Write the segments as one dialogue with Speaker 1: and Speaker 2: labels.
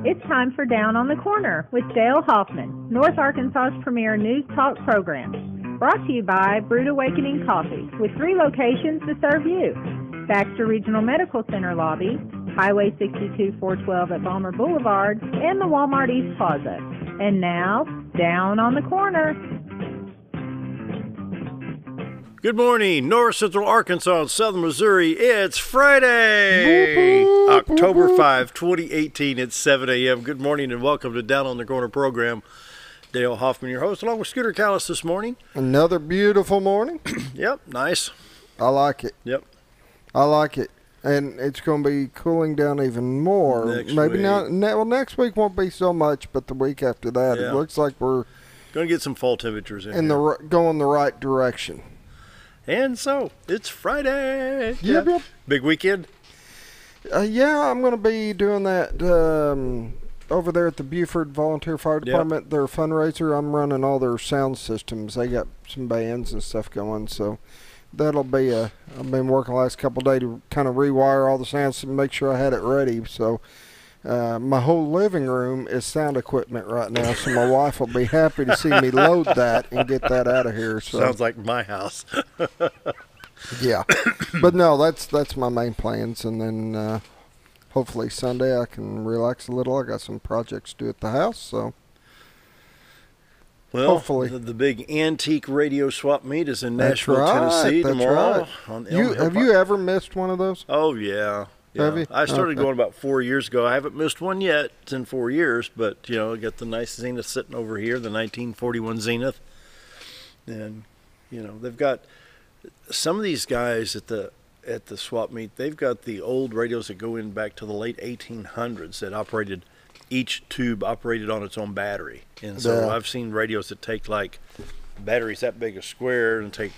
Speaker 1: It's time for Down on the Corner with Dale Hoffman, North Arkansas's premier news talk program. Brought to you by Brood Awakening Coffee, with 3 locations to serve you. Baxter Regional Medical Center lobby, Highway 62 412 at Balmer Boulevard, and the Walmart East Plaza. And now, Down on the Corner.
Speaker 2: Good morning, North Central Arkansas and Southern Missouri. It's Friday, October 5, 2018. It's 7 a.m. Good morning and welcome to Down on the Corner program. Dale Hoffman, your host, along with Scooter Callis this morning.
Speaker 3: Another beautiful morning.
Speaker 2: Yep, nice.
Speaker 3: I like it.
Speaker 2: Yep.
Speaker 3: I like it. And it's going to be cooling down even more.
Speaker 2: Maybe
Speaker 3: not. Well, next week won't be so much, but the week after that,
Speaker 2: yeah.
Speaker 3: It looks like we're
Speaker 2: going to get some fall temperatures in
Speaker 3: going the right direction.
Speaker 2: And so, it's Friday.
Speaker 3: Yep.
Speaker 2: Big weekend?
Speaker 3: Yeah, I'm going to be doing that over there at the Buford Volunteer Fire Department. Yep. Their fundraiser, I'm running all their sound systems. They got some bands and stuff going, so that'll be I've been working the last couple of days to kind of rewire all the sounds to make sure I had it ready. So my whole living room is sound equipment right now, so my wife will be happy to see me load that and get that out of here. So.
Speaker 2: Sounds like my house.
Speaker 3: Yeah, but no, that's my main plans, and then hopefully Sunday I can relax a little. I got some projects to do at the house, so.
Speaker 2: Well,
Speaker 3: hopefully.
Speaker 2: The big antique radio swap meet is in Nashville, Tennessee tomorrow.
Speaker 3: Right. Have you ever missed one of those?
Speaker 2: Oh, yeah.
Speaker 3: Have you?
Speaker 2: I started going about 4 years ago. I haven't missed one yet. It's in 4 years, but, I got the nice Zenith sitting over here, the 1941 Zenith. And, they've got some of these guys at the swap meet, they've got the old radios that go in back to the late 1800s that operated. Each tube operated on its own battery. And so I've seen radios that take like batteries that big a square and take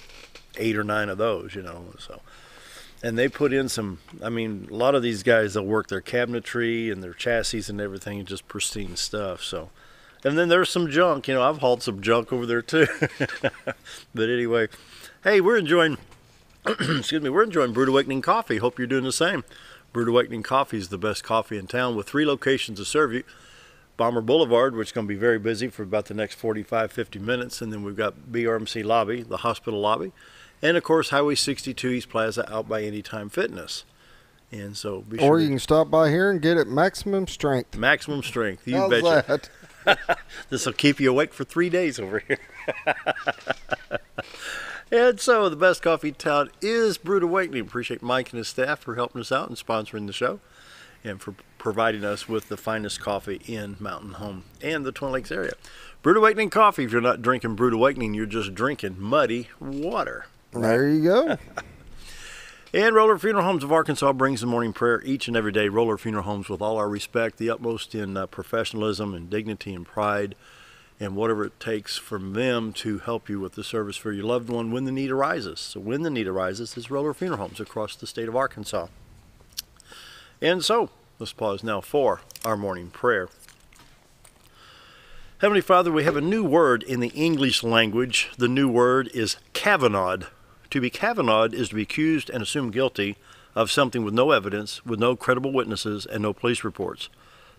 Speaker 2: 8 or 9 of those, so. And they put in a lot of these guys, they'll work their cabinetry and their chassis and everything, just pristine stuff. So, and then there's some junk, I've hauled some junk over there too. But anyway, hey, we're enjoying Brood Awakening Coffee. Hope you're doing the same. Brood Awakening Coffee is the best coffee in town with 3 locations to serve you. Balmer Boulevard, which is going to be very busy for about the next 45, 50 minutes. And then we've got BRMC Lobby, the hospital lobby. And, of course, Highway 62 East Plaza out by Anytime Fitness. And so be sure.
Speaker 3: Or you can stop by here and get it maximum strength.
Speaker 2: Maximum strength. You
Speaker 3: How's
Speaker 2: betcha.
Speaker 3: That?
Speaker 2: This will keep you awake for 3 days over here. And so the best coffee in town is Brood Awakening. Appreciate Mike and his staff for helping us out and sponsoring the show and for providing us with the finest coffee in Mountain Home and the Twin Lakes area. Brood Awakening Coffee. If you're not drinking Brood Awakening, you're just drinking muddy water.
Speaker 3: There you go.
Speaker 2: And Roller Funeral Homes of Arkansas brings the morning prayer each and every day. Roller Funeral Homes, with all our respect, the utmost in professionalism and dignity and pride, and whatever it takes from them to help you with the service for your loved one when the need arises. So when the need arises, is Roller Funeral Homes across the state of Arkansas. And so, let's pause now for our morning prayer. Heavenly Father, we have a new word in the English language. The new word is cavanawed. To be cavanawed is to be accused and assumed guilty of something with no evidence, with no credible witnesses, and no police reports.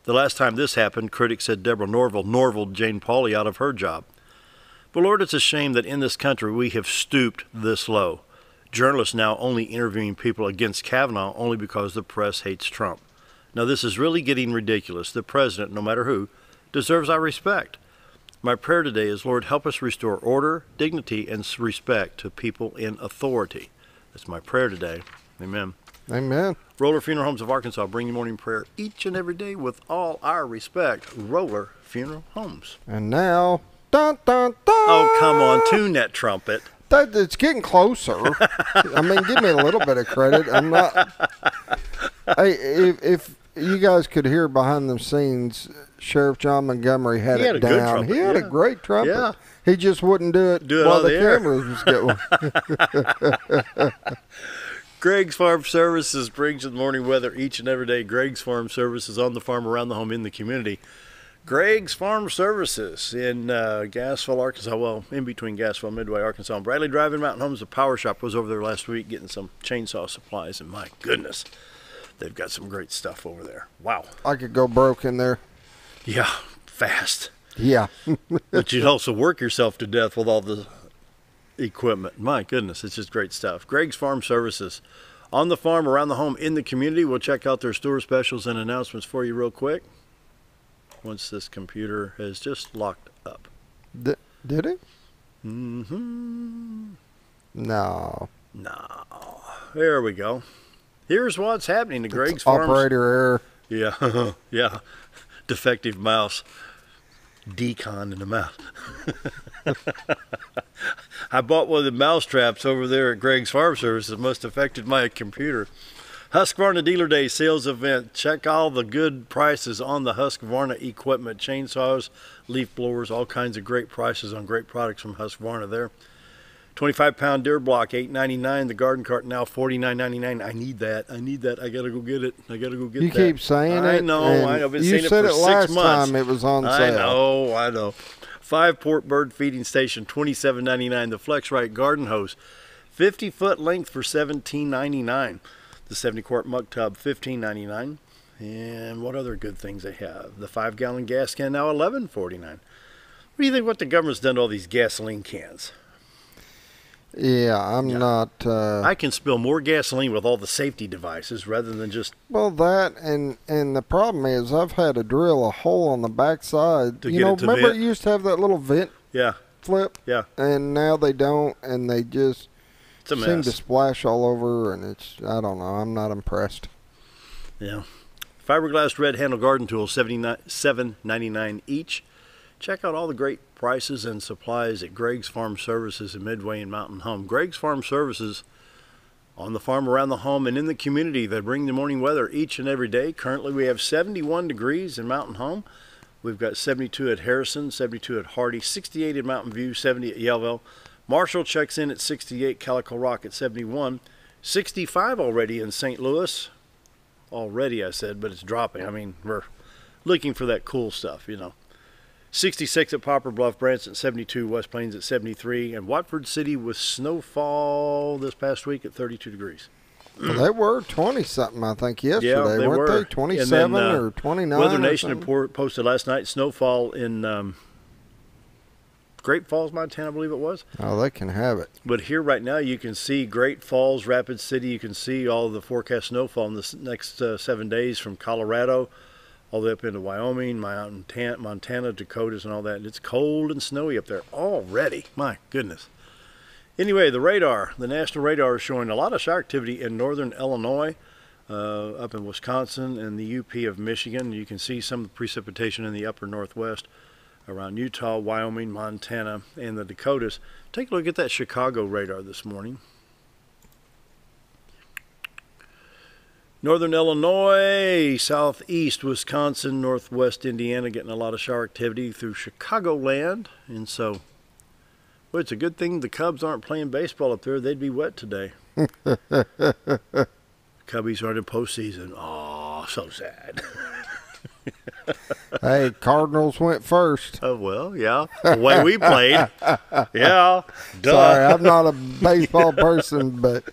Speaker 2: The last time this happened, critics said Deborah Norville Jane Pauley out of her job. But Lord, it's a shame that in this country we have stooped this low. Journalists now only interviewing people against Kavanaugh only because the press hates Trump. Now this is really getting ridiculous. The president, no matter who, deserves our respect. My prayer today is, Lord, help us restore order, dignity, and respect to people in authority. That's my prayer today. Amen.
Speaker 3: Amen.
Speaker 2: Roller Funeral Homes of Arkansas, bring you morning prayer each and every day with all our respect. Roller Funeral Homes.
Speaker 3: And now, dun, dun, dun.
Speaker 2: Oh, come on, tune that trumpet.
Speaker 3: It's getting closer. I mean, give me a little bit of credit. I'm not. Hey, if you guys could hear behind the scenes, Sheriff John Montgomery had it down. He had a great trumpet. Yeah. He just wouldn't do it while the cameras was going.
Speaker 2: Greg's Farm Services brings you the morning weather each and every day. Greg's Farm Services on the farm, around the home, in the community. Greg's Farm Services in Gassville, Arkansas. Well, in between Gassville, Midway, Arkansas, and Bradley Drive in Mountain Homes. The Power Shop was over there last week getting some chainsaw supplies, and my goodness, they've got some great stuff over there. Wow.
Speaker 3: I could go broke in there.
Speaker 2: Yeah, fast.
Speaker 3: Yeah.
Speaker 2: But you'd also work yourself to death with all the equipment. My goodness, it's just great stuff. Greg's Farm Services. On the farm, around the home, in the community. We'll check out their store specials and announcements for you real quick. Once this computer has just locked up.
Speaker 3: Did it?
Speaker 2: Mm-hmm.
Speaker 3: No.
Speaker 2: No. There we go. Here's what's happening to Greg's Farm.
Speaker 3: Operator error.
Speaker 2: Yeah. Yeah. Defective mouse. Decon in the mouse. I bought one of the mouse traps over there at Greg's Farm Services. It must have affected my computer. Husqvarna Dealer Day sales event. Check all the good prices on the Husqvarna equipment. Chainsaws, leaf blowers, all kinds of great prices on great products from Husqvarna there. 25-pound deer block, $8.99. The garden cart now $49.99. I need that. I need that. I gotta go get it. I gotta go get
Speaker 3: You
Speaker 2: that.
Speaker 3: keep saying it.
Speaker 2: I know. I've been saying it
Speaker 3: said
Speaker 2: for
Speaker 3: it
Speaker 2: 6
Speaker 3: last
Speaker 2: months.
Speaker 3: time it was on sale.
Speaker 2: I know. 5-port bird feeding station, $27.99. The FlexRite garden hose, 50-foot length for $17.99. The 70-quart muck tub, $15.99. And what other good things they have? The 5-gallon gas can now $11.49. What do you think what the government's done to all these gasoline cans?
Speaker 3: Yeah, I'm not.
Speaker 2: I can spill more gasoline with all the safety devices rather than just.
Speaker 3: Well, that and the problem is I've had to drill a hole on the backside.
Speaker 2: To
Speaker 3: you
Speaker 2: get
Speaker 3: know,
Speaker 2: it to
Speaker 3: remember
Speaker 2: vent?
Speaker 3: it used to have that little vent
Speaker 2: Yeah,
Speaker 3: flip,
Speaker 2: yeah.
Speaker 3: and now they don't, and they just
Speaker 2: It's a
Speaker 3: seem
Speaker 2: mess.
Speaker 3: to splash all over, and it's I don't know. I'm not impressed.
Speaker 2: Yeah. Fiberglass red handle garden tools, $7.99 each. Check out all the great prices and supplies at Greg's Farm Services in Midway and Mountain Home. Greg's Farm Services, on the farm, around the home, and in the community. They bring the morning weather each and every day. Currently, we have 71 degrees in Mountain Home. We've got 72 at Harrison, 72 at Hardy, 68 at Mountain View, 70 at Yellville. Marshall checks in at 68, Calico Rock at 71, 65 already in St. Louis. Already, I said, but it's dropping. I mean, we're looking for that cool stuff, you know. 66 at Poplar Bluff, Branson at 72, West Plains at 73, and Watford City with snowfall this past week at 32 degrees.
Speaker 3: Well, they were 20-something, I think, yesterday,
Speaker 2: Yeah, they
Speaker 3: weren't
Speaker 2: were.
Speaker 3: they? 27 or 29
Speaker 2: Weather
Speaker 3: or
Speaker 2: Nation had
Speaker 3: something?
Speaker 2: posted last night snowfall in Great Falls, Montana, I believe it was.
Speaker 3: Oh, they can have it.
Speaker 2: But here right now you can see Great Falls, Rapid City. You can see all the forecast snowfall in the next 7 days from Colorado all the way up into Wyoming, Montana, Dakotas, and all that. And it's cold and snowy up there already. My goodness. Anyway, the national radar is showing a lot of shower activity in northern Illinois, up in Wisconsin and the UP of Michigan. You can see some of the precipitation in the upper northwest around Utah, Wyoming, Montana, and the Dakotas. Take a look at that Chicago radar this morning. Northern Illinois, southeast Wisconsin, northwest Indiana, getting a lot of shower activity through Chicagoland. And so, well, it's a good thing the Cubs aren't playing baseball up there. They'd be wet today. Cubbies aren't in postseason. Oh, so sad.
Speaker 3: Hey, Cardinals went first.
Speaker 2: Oh, well, yeah. The way we played. Yeah. Duh.
Speaker 3: Sorry, I'm not a baseball person, but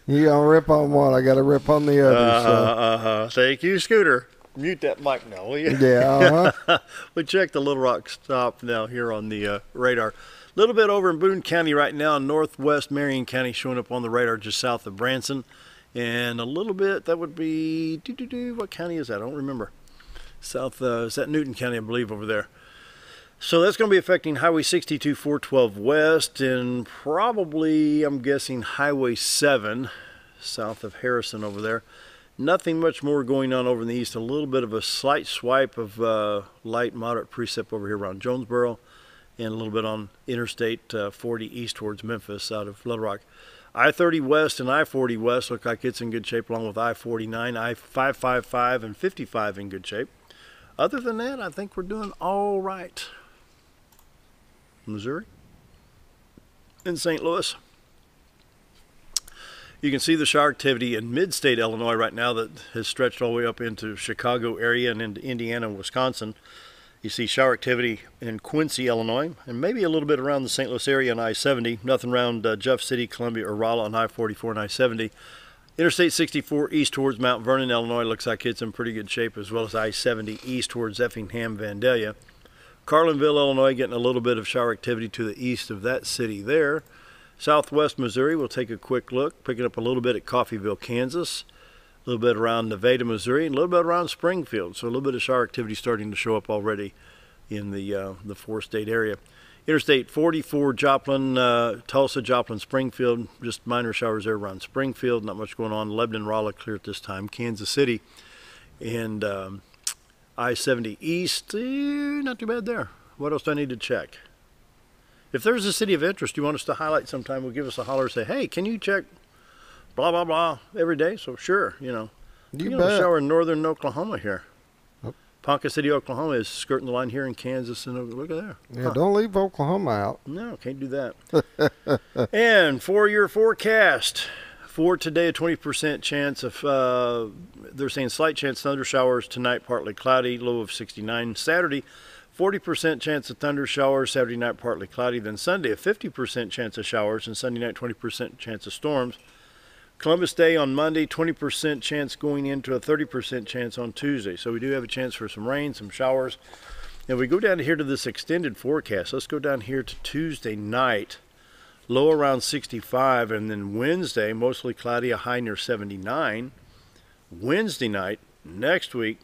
Speaker 3: you gonna rip on one, I gotta rip on the other.
Speaker 2: Thank you, Scooter. Mute that mic now, will you?
Speaker 3: Yeah.
Speaker 2: We checked the Little Rock stop now here on the radar. A little bit over in Boone County right now, northwest Marion County showing up on the radar just south of Branson. And a little bit, that would be, what county is that? I don't remember. South, is that Newton County, I believe, over there. So that's going to be affecting Highway 62, 412 west, and probably, I'm guessing, Highway 7, south of Harrison over there. Nothing much more going on over in the east. A little bit of a slight swipe of light, moderate precip over here around Jonesboro, and a little bit on Interstate 40 east towards Memphis out of Little Rock. I-30 west and I-40 west look like it's in good shape, along with I-49, I-555, and 55 in good shape. Other than that, I think we're doing all right. Missouri and St. Louis. You can see the shower activity in mid-state Illinois right now that has stretched all the way up into Chicago area and into Indiana and Wisconsin. You see shower activity in Quincy, Illinois, and maybe a little bit around the St. Louis area on I-70. Nothing around Jeff City, Columbia, or Rolla on I-44 and I-70. Interstate 64 east towards Mount Vernon, Illinois, looks like it's in pretty good shape, as well as I-70 east towards Effingham, Vandalia. Carlinville, Illinois, getting a little bit of shower activity to the east of that city there. Southwest Missouri, we'll take a quick look, picking up a little bit at Coffeyville, Kansas, a little bit around Nevada, Missouri, and a little bit around Springfield. So a little bit of shower activity starting to show up already in the four-state area. Interstate 44, Joplin, Tulsa, Joplin, Springfield, just minor showers there around Springfield, not much going on. Lebanon, Rolla, clear at this time. Kansas City, and I-70 east, not too bad there. What else do I need to check? If there's a city of interest you want us to highlight sometime, we'll give us a holler and say, hey, can you check blah, blah, blah every day? So sure, you bet. Shower in northern Oklahoma here. Ponca City, Oklahoma is skirting the line here in Kansas, and look at there.
Speaker 3: Yeah, Don't leave Oklahoma out.
Speaker 2: No, can't do that. And for your forecast, for today, a 20% chance of, they're saying slight chance thunder showers tonight, partly cloudy, low of 69. Saturday, 40% chance of thunder showers, Saturday night partly cloudy. Then Sunday, a 50% chance of showers, and Sunday night, 20% chance of storms. Columbus Day on Monday, 20% chance going into a 30% chance on Tuesday. So we do have a chance for some rain, some showers. And we go down here to this extended forecast. Let's go down here to Tuesday night, low around 65, and then Wednesday, mostly cloudy, a high near 79. Wednesday night, next week,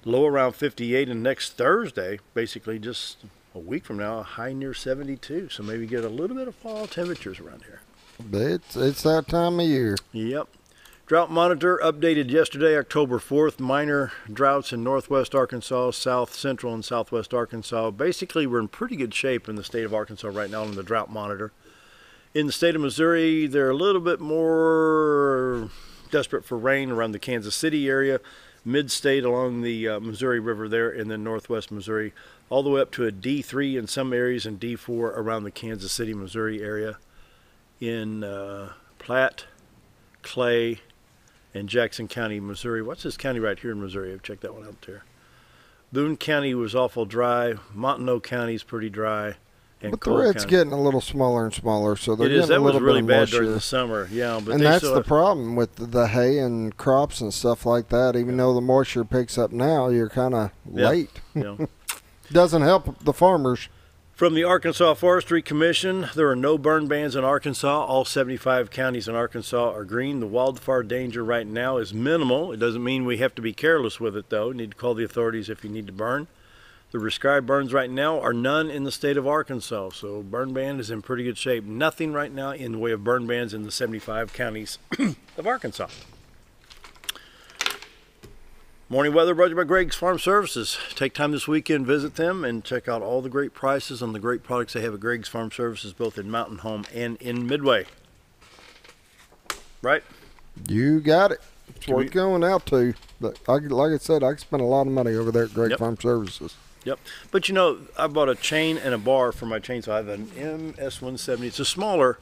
Speaker 2: low around 58, and next Thursday, basically just a week from now, a high near 72. So maybe get a little bit of fall temperatures around here.
Speaker 3: It's that time of year.
Speaker 2: Yep. Drought monitor updated yesterday, October 4th. Minor droughts in northwest Arkansas, south central and southwest Arkansas. Basically, we're in pretty good shape in the state of Arkansas right now on the drought monitor. In the state of Missouri, they're a little bit more desperate for rain around the Kansas City area, mid-state along the Missouri River there, and then northwest Missouri, all the way up to a D3 in some areas and D4 around the Kansas City, Missouri area. In Platte, Clay, and Jackson County, Missouri. What's this county right here in Missouri? I've checked that one out there. Boone County was awful dry. Montagneux County is pretty dry. And
Speaker 3: but the red's getting a little smaller and smaller, so they're getting a little bit
Speaker 2: That was really bad
Speaker 3: moisture
Speaker 2: during the summer, yeah. But
Speaker 3: and that's the problem with the hay and crops and stuff like that. Even though the moisture picks up now, you're kind of late.
Speaker 2: Yeah.
Speaker 3: Doesn't help the farmers.
Speaker 2: From the Arkansas Forestry Commission, there are no burn bans in Arkansas. All 75 counties in Arkansas are green. The wildfire danger right now is minimal. It doesn't mean we have to be careless with it, though. You need to call the authorities if you need to burn. The prescribed burns right now are none in the state of Arkansas, so burn ban is in pretty good shape. Nothing right now in the way of burn bans in the 75 counties of Arkansas. Morning weather brought to you by Greg's Farm Services. Take time this weekend, visit them, and check out all the great prices on the great products they have at Greg's Farm Services, both in Mountain Home and in Midway. Right?
Speaker 3: You got it. It's worth going out to. But like I said, I can spend a lot of money over there at Greg's Farm Services.
Speaker 2: Yep. But you know, I bought a chain and a bar for my chainsaw. I have an MS-170. It's a smaller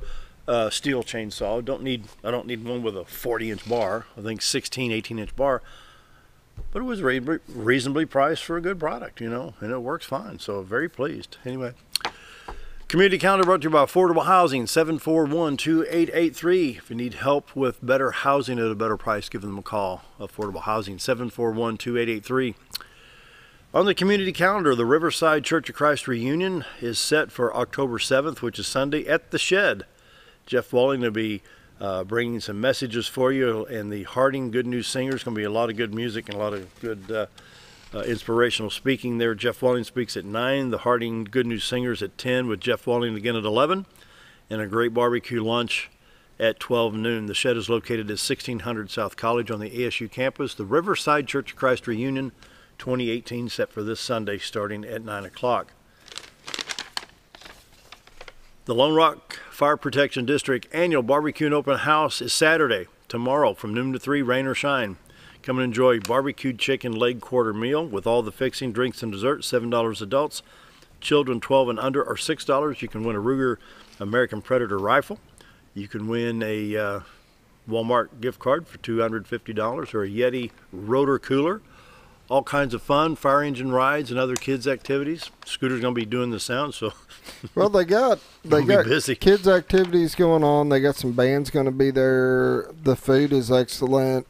Speaker 2: steel chainsaw. I don't need one with a 40-inch bar. I think 16, 18-inch bar. But it was reasonably priced for a good product, and it works fine. So very pleased. Anyway, community calendar brought to you by Affordable Housing, 741-2883. If you need help with better housing at a better price, give them a call. Affordable Housing, 741-2883. On the community calendar, the Riverside Church of Christ reunion is set for October 7th, which is Sunday, at the Shed. Jeff Walling will be bringing some messages for you, and the Harding Good News Singers. Going to be a lot of good music and a lot of good inspirational speaking there. Jeff Walling speaks at 9, the Harding Good News Singers at 10, with Jeff Walling again at 11, and a great barbecue lunch at 12 noon. The Shed is located at 1600 South College on the ASU campus. The Riverside Church of Christ reunion 2018 set for this Sunday starting at 9 o'clock. The Lone Rock Fire Protection District annual barbecue and open house is Saturday, tomorrow from noon to 3, rain or shine. Come and enjoy barbecued chicken leg quarter meal with all the fixing, drinks, and desserts, $7 adults. Children 12 and under are $6. You can win a Ruger American Predator rifle. You can win a Walmart gift card for $250 or a Yeti rotor cooler. all kinds of fun, fire engine rides and other kids' activities. Scooter's going to be doing the sound, so
Speaker 3: well, they got
Speaker 2: busy.
Speaker 3: Kids' activities going on. They got some bands going to be there. The food is excellent.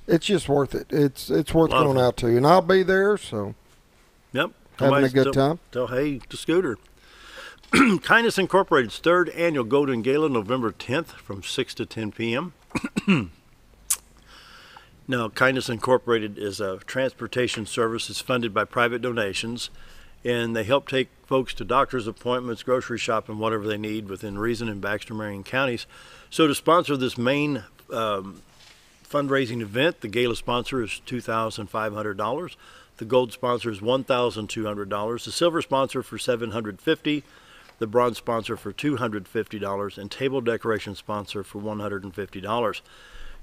Speaker 3: It's just worth it. It's worth going out to, and I'll be there. So,
Speaker 2: yep,
Speaker 3: having a good time.
Speaker 2: Tell hey to Scooter. Kindness Incorporated's 3rd annual Golden Gala, November 10th, from 6 to 10 p.m. Now, Kindness Incorporated is a transportation service that's funded by private donations, and they help take folks to doctor's appointments, grocery shopping, whatever they need within reason in Baxter, Marion counties. So to sponsor this main fundraising event, the gala sponsor is $2,500. The gold sponsor is $1,200. The silver sponsor for $750. The bronze sponsor for $250, and table decoration sponsor for $150.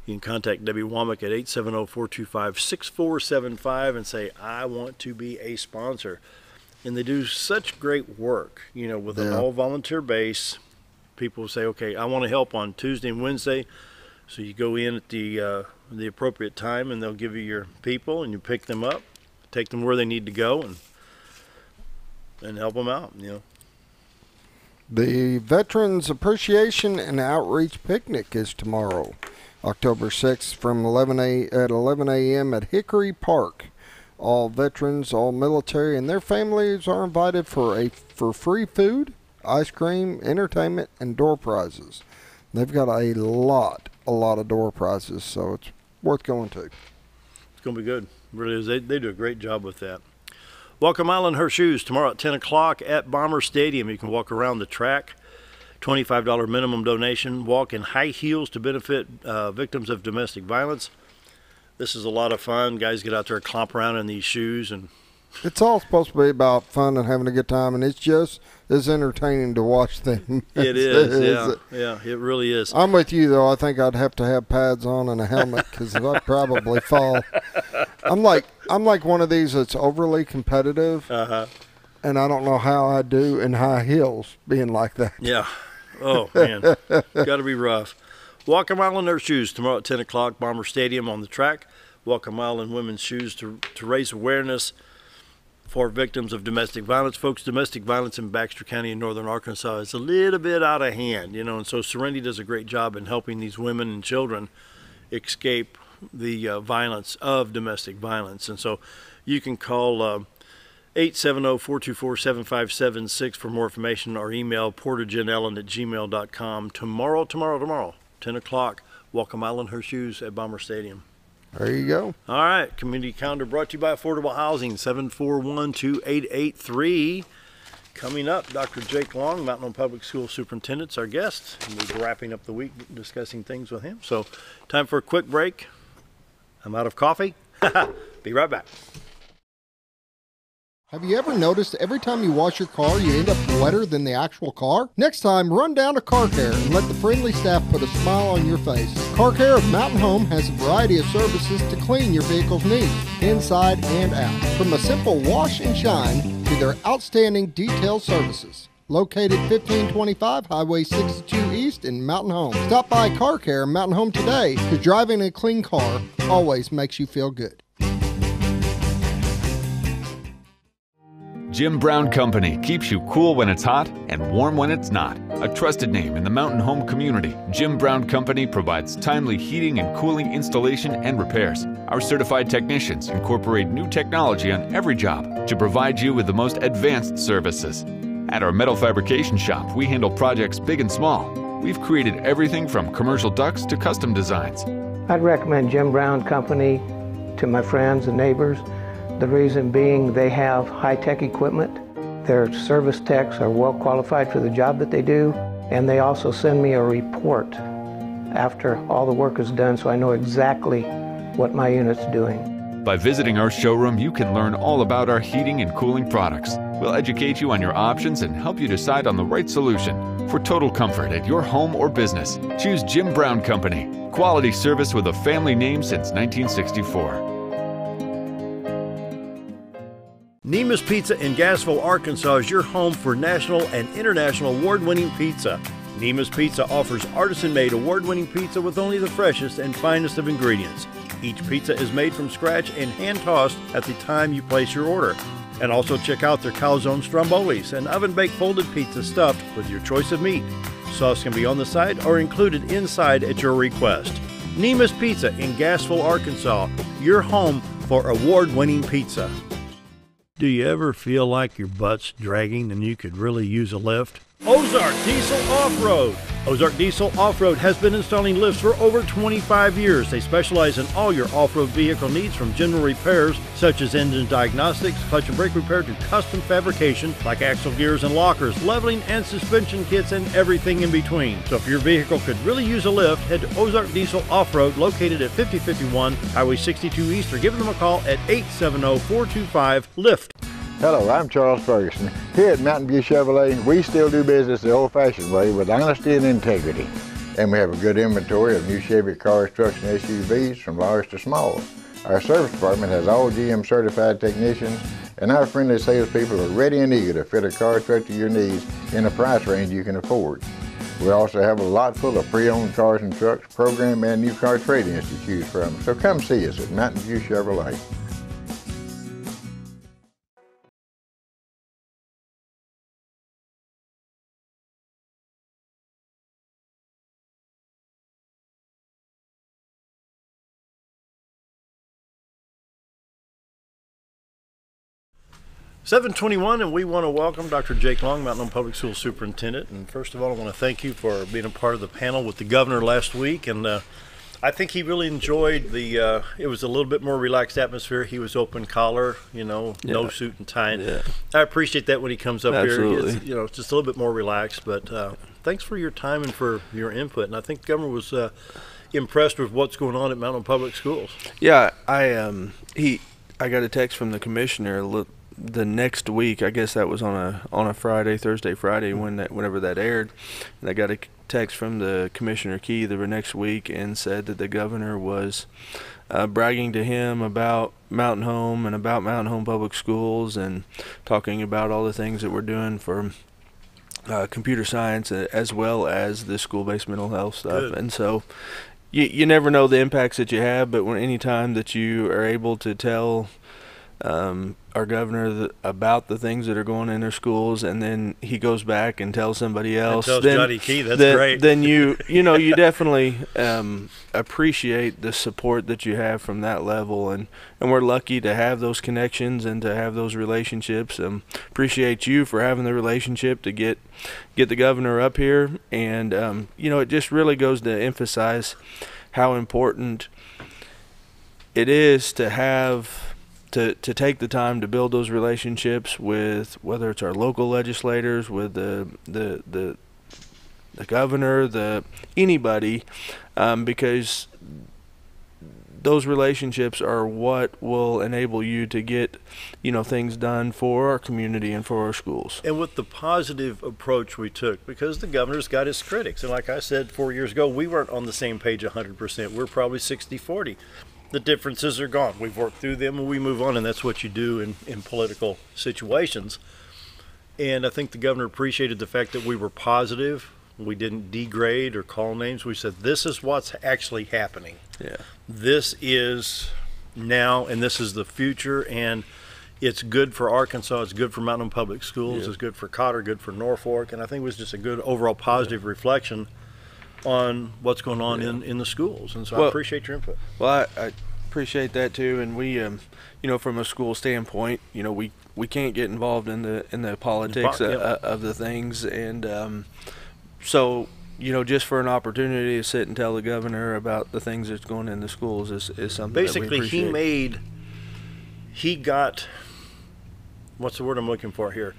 Speaker 2: You can contact Debbie Womack at 870-425-6475 and say, I want to be a sponsor. And they do such great work, with an all-volunteer base. People say, okay, I want to help on Tuesday and Wednesday. So you go in at the appropriate time, and they'll give you your people, and you pick them up, take them where they need to go, and help them out,
Speaker 3: The Veterans Appreciation and Outreach Picnic is tomorrow, October 6th, from 11 a.m. at Hickory Park. All veterans, all military, and their families are invited for free food, ice cream, entertainment, and door prizes. They've got a lot of door prizes, so it's worth going to.
Speaker 2: It's going to be good. It really is. They do a great job with that. Welcome Island Her Shoes tomorrow at 10 o'clock at Bomber Stadium. You can walk around the track. $25 minimum donation. Walk in high heels to benefit victims of domestic violence. This is a lot of fun. Guys get out there and clomp around in these shoes. And
Speaker 3: it's all supposed to be about fun and having a good time, and it's just as entertaining to watch them.
Speaker 2: It is, yeah, it really is.
Speaker 3: I'm with you, though. I think I'd have to have pads on and a helmet because I'd probably fall. I'm like one of these that's overly competitive, and I don't know how I do in high heels being like that.
Speaker 2: Yeah. Oh, man. Got to be rough. Walk a mile in their shoes tomorrow at 10 o'clock, Bomber Stadium on the track. Walk a mile in women's shoes to raise awareness for victims of domestic violence. Folks, domestic violence in Baxter County in northern Arkansas is a little bit out of hand, and so Serenity does a great job in helping these women and children escape the violence of domestic violence. And so you can call 870-424-7576 for more information, or email portageNellen@gmail.com. Tomorrow, 10 o'clock, walk a mile in her shoes at Bomber Stadium.
Speaker 3: There you go.
Speaker 2: All right, community calendar brought to you by Affordable Housing, 741-2883. Coming up, Dr. Jake Long, Mountain Home Public School Superintendent, is our guest. We'll be wrapping up the week discussing things with him. So, time for a quick break. I'm out of coffee. Be right back.
Speaker 3: Have you ever noticed every time you wash your car, you end up wetter than the actual car? Next time, run down to Car Care and let the friendly staff put a smile on your face. Car Care of Mountain Home has a variety of services to clean your vehicle's needs, inside and out. From a simple wash and shine to their outstanding detail services. Located 1525 Highway 62 East in Mountain Home. Stop by Car Care Mountain Home today, because driving a clean car always makes you feel good.
Speaker 4: Jim Brown Company keeps you cool when it's hot and warm when it's not. A trusted name in the mountain home community, Jim Brown Company provides timely heating and cooling installation and repairs. Our certified technicians incorporate new technology on every job to provide you with the most advanced services. At our metal fabrication shop, we handle projects big and small. We've created everything from commercial ducts to custom designs.
Speaker 5: I'd recommend Jim Brown Company to my friends and neighbors. The reason being they have high-tech equipment. Their service techs are well qualified for the job that they do, and they also send me a report after all the work is done so I know exactly what my unit's doing.
Speaker 4: By visiting our showroom, you can learn all about our heating and cooling products. We'll educate you on your options and help you decide on the right solution. For total comfort at your home or business, choose Jim Brown Company. Quality service with a family name since 1964.
Speaker 2: Neema's Pizza in Gassville, Arkansas is your home for national and international award-winning pizza. Neema's Pizza offers artisan-made award-winning pizza with only the freshest and finest of ingredients. Each pizza is made from scratch and hand-tossed at the time you place your order. And also check out their calzone strombolis, an oven-baked folded pizza stuffed with your choice of meat. Sauce can be on the side or included inside at your request. Neema's Pizza in Gassville, Arkansas, your home for award-winning pizza. Do you ever feel like your butt's dragging and you could really use a lift? Ozark Diesel Off-Road. Ozark Diesel Off-Road has been installing lifts for over 25 years. They specialize in all your off-road vehicle needs, from general repairs such as engine diagnostics, clutch and brake repair, to custom fabrication like axle gears and lockers, leveling and suspension kits, and everything in between. So if your vehicle could really use a lift, head to Ozark Diesel Off-Road, located at 5051 Highway 62 East, or give them a call at 870-425-LIFT.
Speaker 6: Hello, I'm Charles Ferguson. Here at Mountain View Chevrolet, we still do business the old-fashioned way with honesty and integrity. And we have a good inventory of new Chevy cars, trucks, and SUVs from large to small. Our service department has all GM certified technicians, and our friendly salespeople are ready and eager to fit a car truck to your needs in a price range you can afford. We also have a lot full of pre-owned cars and trucks, program and new car trade-ins to choose from. So come see us at Mountain View Chevrolet.
Speaker 2: .721, and we want to welcome Dr. Jake Long, Mountain Home Public Schools Superintendent. And first of all, I want to thank you for being a part of the panel with the governor last week. And I think he really enjoyed the, it was a little bit more relaxed atmosphere. He was open collar, no suit and tie. And I appreciate that when he comes up here. It's, it's just a little bit more relaxed. But thanks for your time and for your input. And I think the governor was impressed with what's going on at Mountain Home Public Schools.
Speaker 7: Yeah, I got a text from the commissioner the next week. I guess that was on a Friday, Friday, whenever that aired. And I got a text from the Commissioner Key the next week and said that the governor was bragging to him about Mountain Home and about Mountain Home Public Schools, and talking about all the things that we're doing for computer science as well as the school-based mental health stuff.
Speaker 2: Good.
Speaker 7: And so you never know the impacts that you have, but any time that you are able to tell our governor about the things that are going in their schools, and then he goes back and tells somebody else.
Speaker 2: And tells Johnny Key, that's great.
Speaker 7: Then you definitely appreciate the support that you have from that level, and we're lucky to have those connections and to have those relationships. Appreciate you for having the relationship to get the governor up here, and it just really goes to emphasize how important it is to have. To take the time to build those relationships with, whether it's our local legislators, with the governor, anybody, because those relationships are what will enable you to get things done for our community and for our schools.
Speaker 2: And with the positive approach we took, because the governor's got his critics, and like I said 4 years ago, we weren't on the same page 100%. We're probably 60-40. The differences are gone. We've worked through them and we move on, and that's what you do in political situations. And I think the governor appreciated the fact that we were positive. We didn't degrade or call names. We said, this is what's actually happening.
Speaker 7: Yeah.
Speaker 2: This is now, and this is the future, and it's good for Arkansas. It's good for Mountain Home Public Schools. It's good for Cotter, good for Norfolk. And I think it was just a good overall positive reflection on what's going on in the schools. And so I appreciate your input.
Speaker 7: Well, I appreciate that too. And we from a school standpoint, we can't get involved in the politics of the things, and so just for an opportunity to sit and tell the governor about the things that's going in the schools is something
Speaker 2: basically
Speaker 7: that we appreciate.
Speaker 2: he got, what's the word I'm looking for here,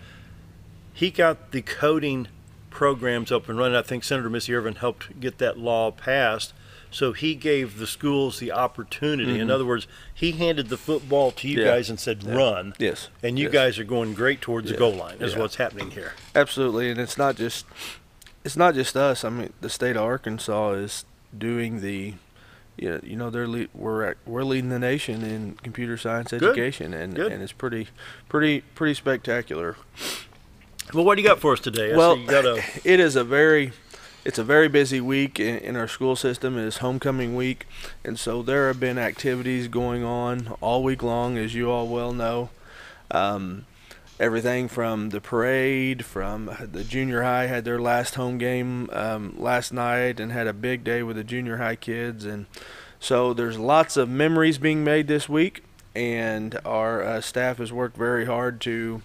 Speaker 2: he got the coding programs up and running. I think Senator Missy Irvin helped get that law passed, so he gave the schools the opportunity. In other words, he handed the football to you guys and said, run.
Speaker 7: Yes.
Speaker 2: And you guys are going great towards the goal line, is what's happening here.
Speaker 7: Absolutely. And it's not just us. I mean, the state of Arkansas is doing we're leading the nation in computer science education, and it's pretty spectacular.
Speaker 2: Well, what do you got for us today?
Speaker 7: It is a very it's a very busy week in our school system. It is homecoming week, and so there have been activities going on all week long, as you all well know. Everything from the parade, from the junior high had their last home game last night and had a big day with the junior high kids. And so there's lots of memories being made this week, and our staff has worked very hard to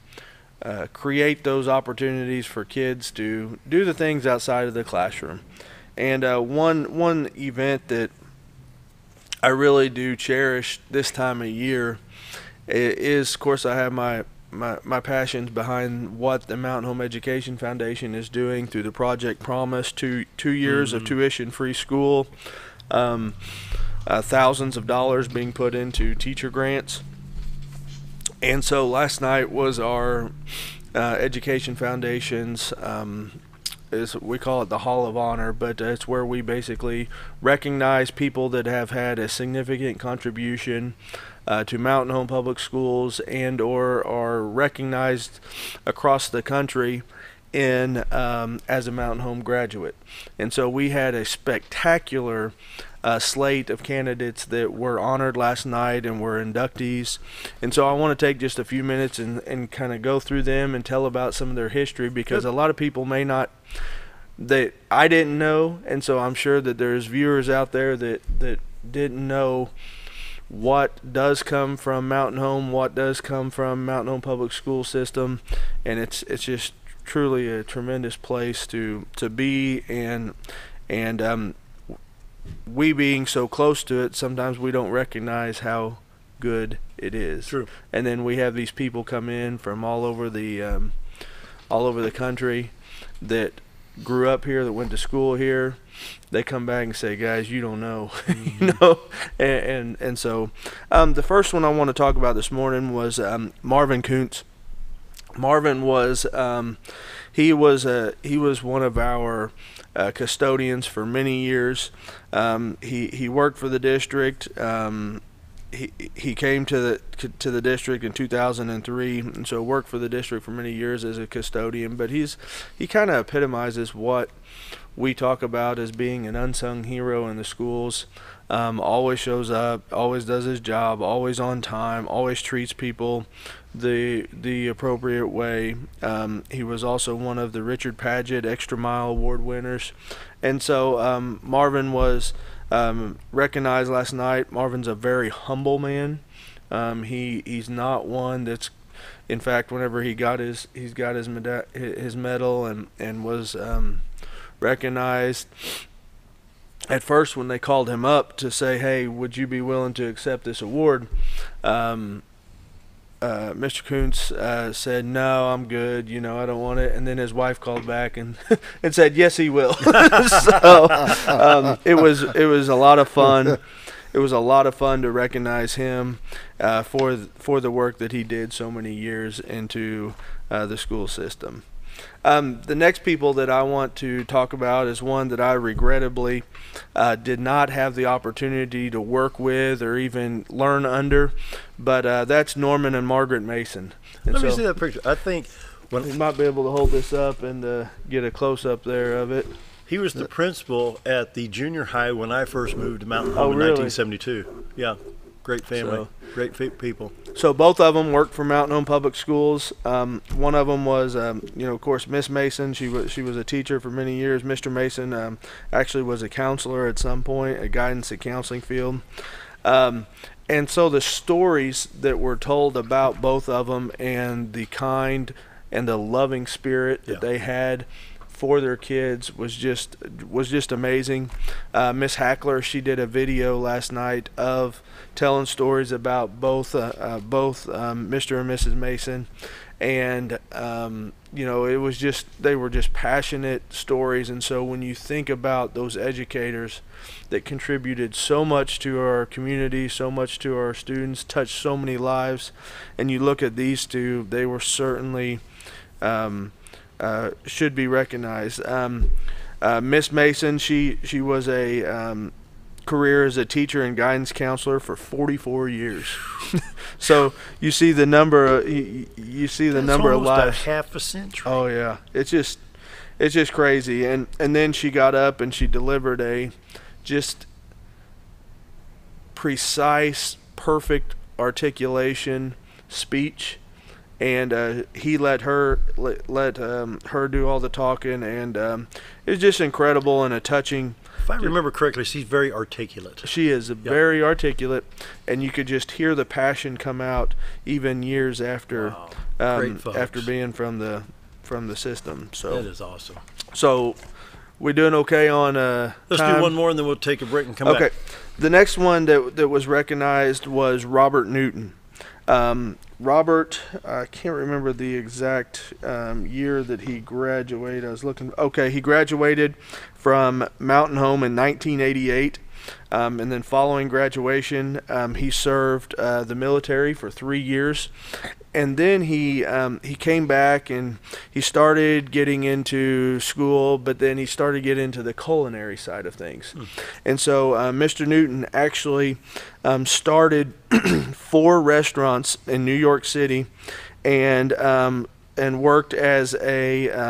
Speaker 7: create those opportunities for kids to do the things outside of the classroom. And one event that I really do cherish this time of year is, of course, I have my passions behind what the Mountain Home Education Foundation is doing through the Project Promise, two years of tuition-free school, thousands of dollars being put into teacher grants. And so last night was our Education Foundation's, we call it the Hall of Honor, but it's where we basically recognize people that have had a significant contribution to Mountain Home Public Schools and or are recognized across the country in as a Mountain Home graduate. And so we had a spectacular slate of candidates that were honored last night and were inductees. And so I want to take just a few minutes and kind of go through them and tell about some of their history, because a lot of people may not, that I didn't know, and so I'm sure that there's viewers out there that didn't know what does come from Mountain Home, what does come from Mountain Home Public School System, and it's just truly a tremendous place to be, and we being so close to it, sometimes we don't recognize how good it is.
Speaker 2: True.
Speaker 7: And then we have these people come in from all over the country that grew up here, that went to school here. They come back and say, guys, you don't know. You know. And so the first one I want to talk about this morning was Marvin Kuntz. Marvin was he was one of our custodians for many years. He worked for the district. He came to the district in 2003, and so worked for the district for many years as a custodian. But he kind of epitomizes what we talk about as being an unsung hero in the schools. Always shows up, always does his job, always on time, always treats people the appropriate way. He was also one of the Richard Paget Extra Mile Award winners. And so Marvin was recognized last night. Marvin's a very humble man. He's not one that's, in fact, whenever he's got his medal and was recognized, at first when they called him up to say, hey, would you be willing to accept this award, Mr. Kuntz said, no, I'm good, I don't want it. And then his wife called back and said, yes, he will. So it was a lot of fun. It was a lot of fun to recognize him for the work that he did so many years into the school system. The next people that I want to talk about is one that I regrettably did not have the opportunity to work with or even learn under, but that's Norman and Margaret Mason. And
Speaker 2: Let me see that picture. I think
Speaker 7: you might be able to hold this up and get a close-up there of it.
Speaker 2: He was the principal at the junior high when I first moved to Mountain Home in
Speaker 7: really?
Speaker 2: 1972. Yeah, great family, great people.
Speaker 7: So both of them worked for Mountain Home Public Schools. One of them was, of course, Miss Mason. She was a teacher for many years. Mr. Mason actually was a counselor at some point, a guidance and counseling field. And so the stories that were told about both of them and the kind and the loving spirit that they had for their kids was just amazing. Miss Hackler, she did a video last night of telling stories about both Mr. and Mrs. Mason, and it was just, they were just passionate stories. And so when you think about those educators that contributed so much to our community, so much to our students, touched so many lives, and you look at these two, they were certainly should be recognized. Miss Mason, she was a career as a teacher and guidance counselor for 44 years. So you see the number. You see the number of lives.
Speaker 2: Half a century.
Speaker 7: Oh yeah, it's just it's just crazy. And then she got up and she delivered a just precise, perfect articulation speech, and he let her do all the talking, and it was just incredible and a touching.
Speaker 2: If I remember correctly, she's very articulate.
Speaker 7: She is very articulate, and you could just hear the passion come out even years after after being from the system. So
Speaker 2: that is awesome.
Speaker 7: So we doing okay on
Speaker 2: let's
Speaker 7: time?
Speaker 2: do one more and then we'll take a break and come back.
Speaker 7: Okay. The next one that was recognized was Robert Newton. Robert, I can't remember the exact year that he graduated. I was looking. Okay, he graduated from Mountain Home in 1988. And then following graduation, he served the military for 3 years. And then he came back and he started getting into school, but then he started getting into the culinary side of things. And so Mr. Newton actually started 4 restaurants in New York City, and worked as a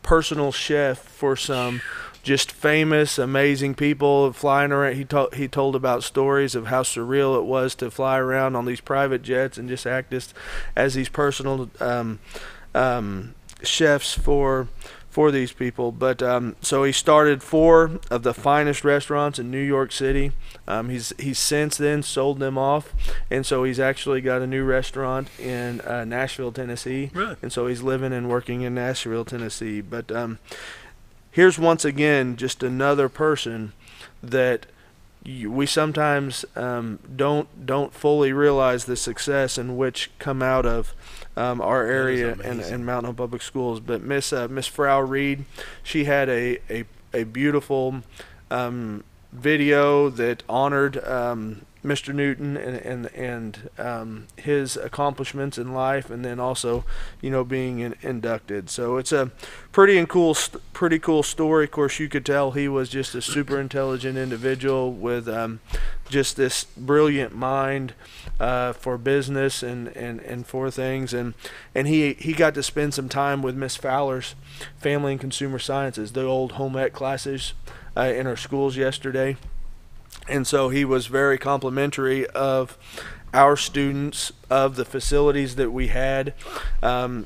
Speaker 7: personal chef for some just famous, amazing people flying around. He told about stories of how surreal it was to fly around on these private jets and just act as these personal chefs for these people. But so he started 4 of the finest restaurants in New York City. He's since then sold them off, and so he's actually got a new restaurant in Nashville, Tennessee.
Speaker 2: Really?
Speaker 7: And so he's living and working in Nashville, Tennessee. But here's once again just another person that we sometimes don't fully realize the success in which come out of our area and Mountain Home Public Schools. But Miss Frau Reed, she had a beautiful video that honored Mr. Newton and his accomplishments in life, and then also, being inducted. So it's a pretty cool story. Of course, you could tell he was just a super intelligent individual with just this brilliant mind for business and for things, and he got to spend some time with Miss Fowler's Family and Consumer Sciences, the old home ec classes in our schools yesterday. And so he was very complimentary of our students, of the facilities that we had.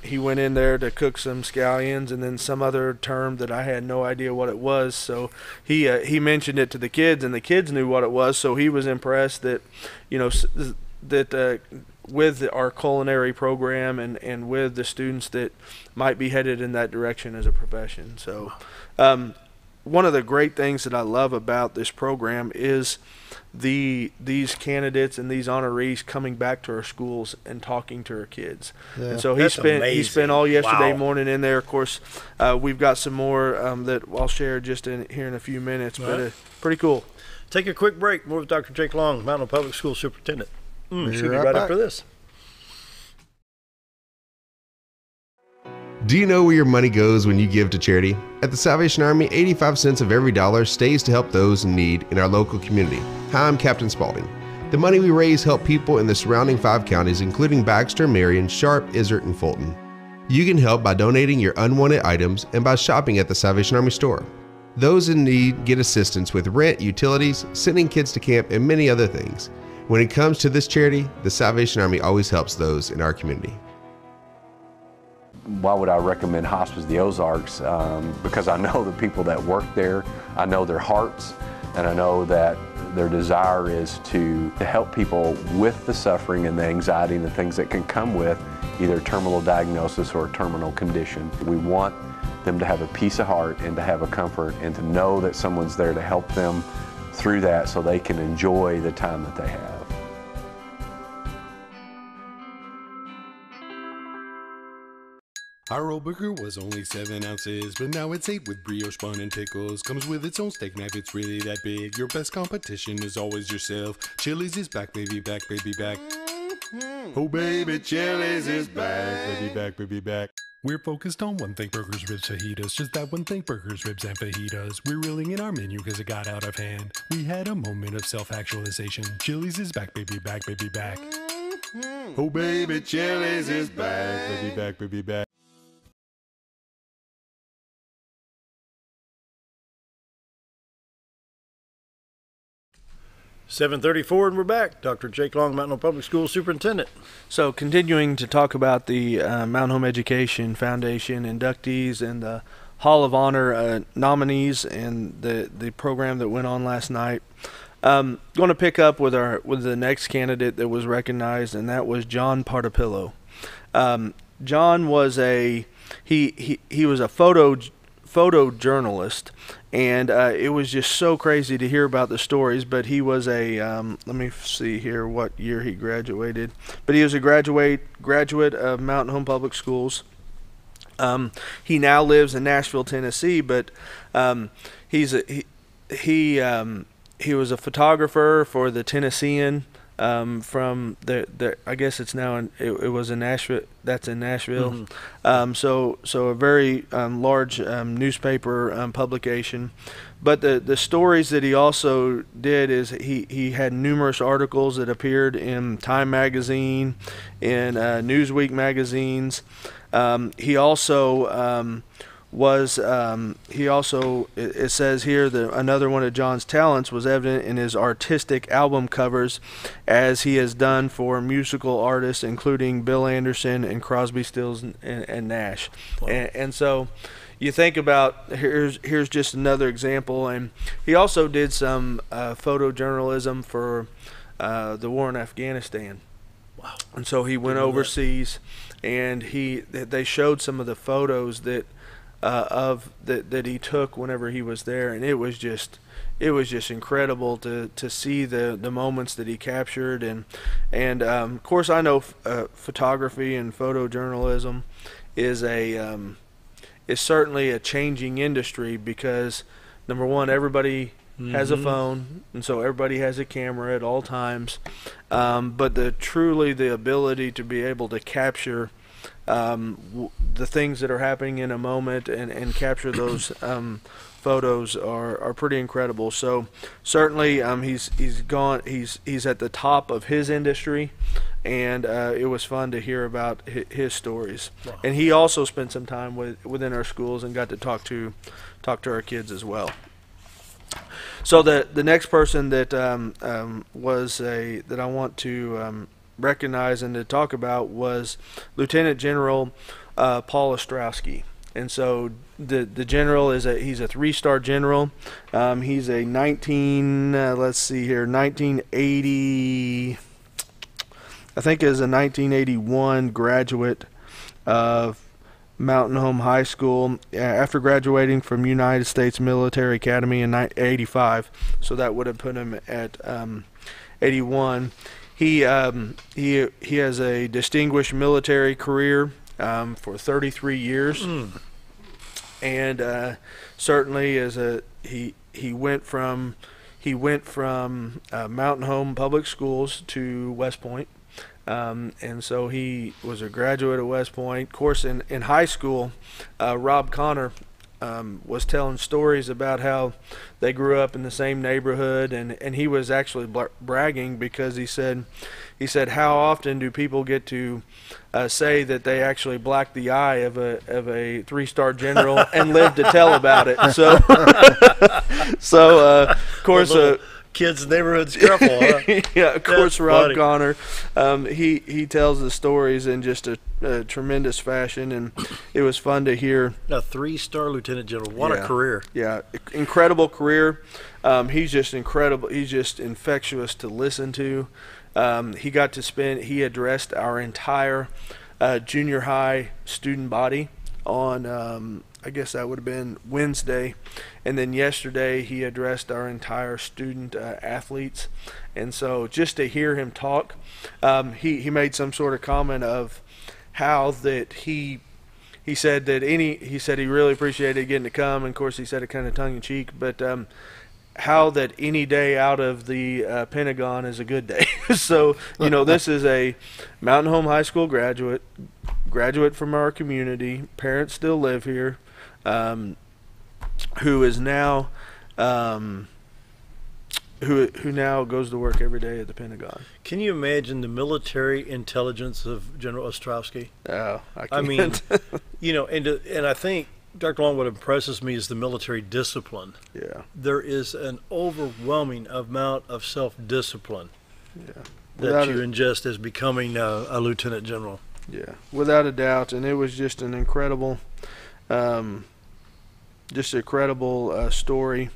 Speaker 7: He went in there to cook some scallions and then some other term that I had no idea what it was. So he mentioned it to the kids, and the kids knew what it was. So he was impressed that, with our culinary program and with the students that might be headed in that direction as a profession. So one of the great things that I love about this program is these candidates and these honorees coming back to our schools and talking to our kids. Yeah. And so he spent all yesterday morning in there. Of course, we've got some more that I'll share just here in a few minutes, but pretty cool.
Speaker 2: Take a quick break. More with Dr. Jake Long, Mountain Public School Superintendent. Should be right
Speaker 3: back
Speaker 2: after this.
Speaker 8: Do you know where your money goes when you give to charity? At the Salvation Army, 85 cents of every dollar stays to help those in need in our local community. Hi, I'm Captain Spaulding. The money we raise help people in the surrounding 5 counties, including Baxter, Marion, Sharp, Izzard, and Fulton. You can help by donating your unwanted items and by shopping at the Salvation Army store. Those in need get assistance with rent, utilities, sending kids to camp, and many other things. When it comes to this charity, the Salvation Army always helps those in our community.
Speaker 9: Why would I recommend Hospice the Ozarks? Because I know the people that work there, I know their hearts, and I know that their desire is to help people with the suffering and the anxiety and the things that can come with either terminal diagnosis or a terminal condition. We want them to have a peace of heart and to have a comfort and to know that someone's there to help them through that so they can enjoy the time that they have.
Speaker 10: Our old burger was only 7 ounces, but now it's 8 with brioche bun and pickles. Comes with its own steak knife, it's really that big. Your best competition is always yourself. Chili's is back, baby, back, baby, back. Oh baby, Chili's is back, baby, back, baby, back. We're focused on one thing, burgers, ribs, fajitas. Just that one thing, burgers, ribs, and fajitas. We're reeling in our menu because it got out of hand. We had a moment of self-actualization. Chili's is back, baby, back, baby, back. Oh baby, Chili's is back, baby, back, baby, back.
Speaker 2: 7:34, and we're back. Dr. Jake Long, Mountain Home Public Schools Superintendent.
Speaker 7: So continuing to talk about the Mountain Home Education Foundation inductees and the Hall of Honor nominees and the program that went on last night. Going to pick up with the next candidate that was recognized, and that was John Partapillo. John was he was a photojournalist, and it was just so crazy to hear about the stories. But he was let me see here what year he graduated. But he was a graduate of Mountain Home Public Schools. He now lives in Nashville, Tennessee, but he was a photographer for the Tennessean. From the I guess it's now it was in Nashville. That's in Nashville. Mm-hmm. So a very large newspaper publication. But the stories that he also did is he had numerous articles that appeared in Time magazine, in Newsweek magazines. He also it says here that another one of John's talents was evident in his artistic album covers, as he has done for musical artists including Bill Anderson and Crosby, Stills and Nash. Wow. And so you think about, here's just another example. And he also did some photojournalism for the war in Afghanistan. Wow. And so he went overseas, and they showed some of the photos that he took whenever he was there, and it was just incredible to see the moments that he captured. And of course, I know photography and photojournalism is certainly a changing industry, because number one, everybody has a phone, and so everybody has a camera at all times. But the ability to be able to capture the things that are happening in a moment and capture those photos are pretty incredible. So certainly he's at the top of his industry, and it was fun to hear about his stories. Wow. And he also spent some time within our schools and got to talk to our kids as well. So the next person that that I want to recognize and to talk about was Lieutenant General Paul Ostrowski. And so the general he's a 3-star general. He's a 1980, I think is a 1981 graduate of Mountain Home High School after graduating from United States Military Academy in 1985. So that would have put him at 81. He has a distinguished military career for 33 years, and certainly he went from Mountain Home Public Schools to West Point, and so he was a graduate of West Point. Of course, in high school, Rob Connor was telling stories about how they grew up in the same neighborhood, and he was actually bragging, because he said how often do people get to say that they actually blacked the eye of a 3-star general and lived to tell about it. So of course
Speaker 2: kids' neighborhood scuffle, huh?
Speaker 7: Yeah, of course, Rob Connor, he tells the stories in just a tremendous fashion, and it was fun to hear.
Speaker 2: A 3-star lieutenant general, what a career!
Speaker 7: Yeah, incredible career. He's just incredible. He's just infectious to listen to. He addressed our entire junior high student body on I guess that would have been Wednesday, and then yesterday he addressed our entire student athletes. And so just to hear him talk, he made some sort of comment of how that he said he really appreciated getting to come, and of course he said it kind of tongue-in-cheek, but how that any day out of the Pentagon is a good day. So, this is a Mountain Home High School graduate from our community, parents still live here, who is now who now goes to work every day at the Pentagon.
Speaker 2: Can you imagine the military intelligence of General Ostrowski?
Speaker 7: Oh, I can't.
Speaker 2: I mean, and I think Dr. Long, what impresses me is the military discipline.
Speaker 7: Yeah.
Speaker 2: There is an overwhelming amount of self-discipline that
Speaker 7: Without
Speaker 2: you ingest as becoming a lieutenant general.
Speaker 7: Yeah, without a doubt. And it was just an incredible, story.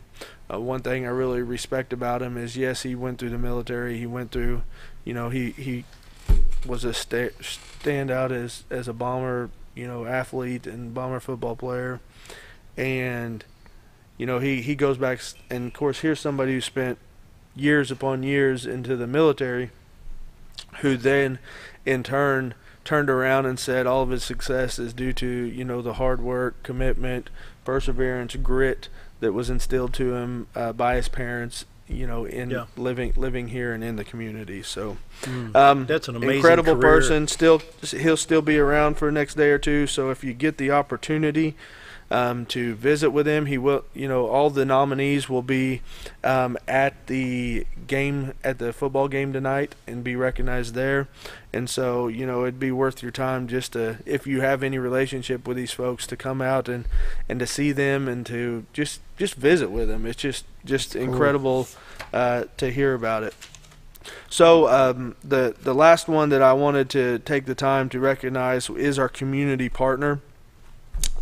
Speaker 7: One thing I really respect about him is, yes, he went through the military. He went through, he was a standout as a bomber, athlete and bomber football player. And, he goes back, and of course, here's somebody who spent years upon years into the military, who then in turn turned around and said all of his success is due to, the hard work, commitment, perseverance, grit that was instilled to him by his parents, in living here and in the community. So
Speaker 2: that's an amazing
Speaker 7: incredible
Speaker 2: career.
Speaker 7: person. He'll still be around for the next day or two. So if you get the opportunity to visit with him, he will. All the nominees will be at the game, at the football game tonight, and be recognized there. And so, it'd be worth your time just to, if you have any relationship with these folks, to come out and to see them and to just visit with them. It's just incredible to hear about it. So the last one that I wanted to take the time to recognize is our community partner,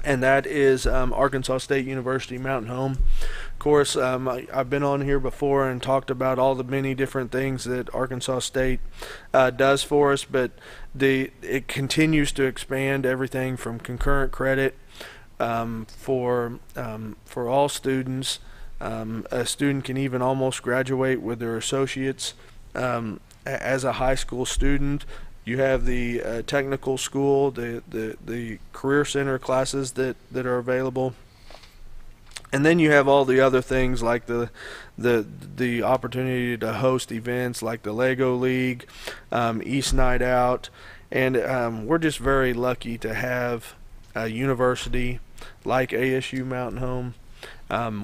Speaker 7: and that is Arkansas State University Mountain Home. Of course, I've been on here before and talked about all the many different things that Arkansas State does for us, but it continues to expand everything from concurrent credit for all students. A student can even almost graduate with their associates as a high school student. You have the technical school, the career center classes that are available, and then you have all the other things like the opportunity to host events like the Lego League, East Night Out, and we're just very lucky to have a university like ASU Mountain Home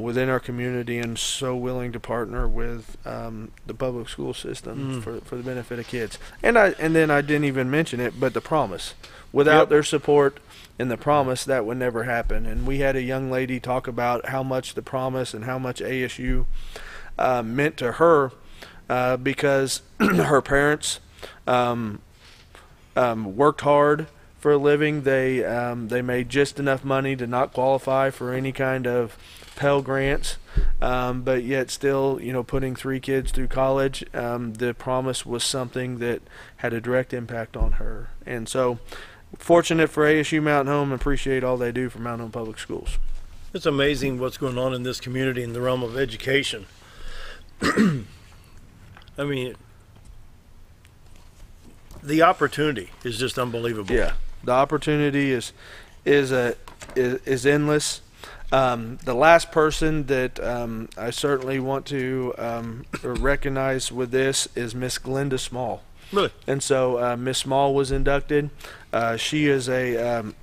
Speaker 7: within our community, and so willing to partner with the public school system for the benefit of kids. And then I didn't even mention it, but the Promise. Without their support and the Promise, that would never happen. And we had a young lady talk about how much the Promise and how much ASU meant to her because her parents worked hard for a living. They made just enough money to not qualify for any kind of Pell Grants, but yet still, putting 3 kids through college, the Promise was something that had a direct impact on her. And so, fortunate for ASU Mountain Home, appreciate all they do for Mountain Home Public Schools.
Speaker 2: It's amazing what's going on in this community in the realm of education. I mean, the opportunity is just unbelievable.
Speaker 7: Yeah, the opportunity is endless. The last person that I certainly want to recognize with this is Miss Glenda Small.
Speaker 2: Really?
Speaker 7: And so Miss Small was inducted. She is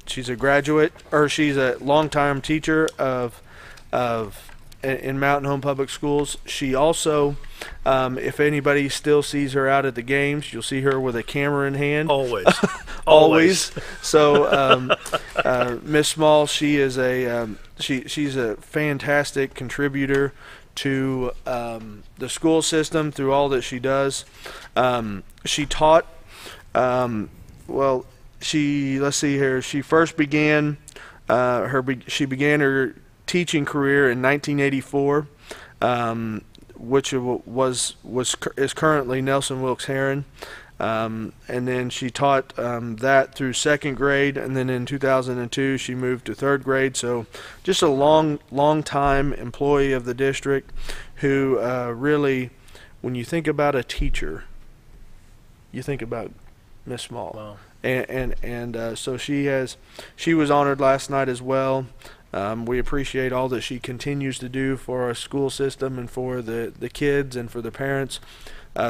Speaker 7: she's a graduate, or she's a longtime teacher in Mountain Home Public Schools. She also, if anybody still sees her out at the games, you'll see her with a camera in hand.
Speaker 2: Always.
Speaker 7: Always. So Miss Small, she is she's a fantastic contributor to the school system through all that she does. She taught, let's see here. She first began she began her teaching career in 1984, which is currently Nelson Wilkes Heron. And then she taught that through 2nd grade, and then in 2002 she moved to 3rd grade. So just a long time employee of the district who really, when you think about a teacher, you think about Miss Small.
Speaker 2: Wow.
Speaker 7: And so she was honored last night as well. We appreciate all that she continues to do for our school system and for the kids and for the parents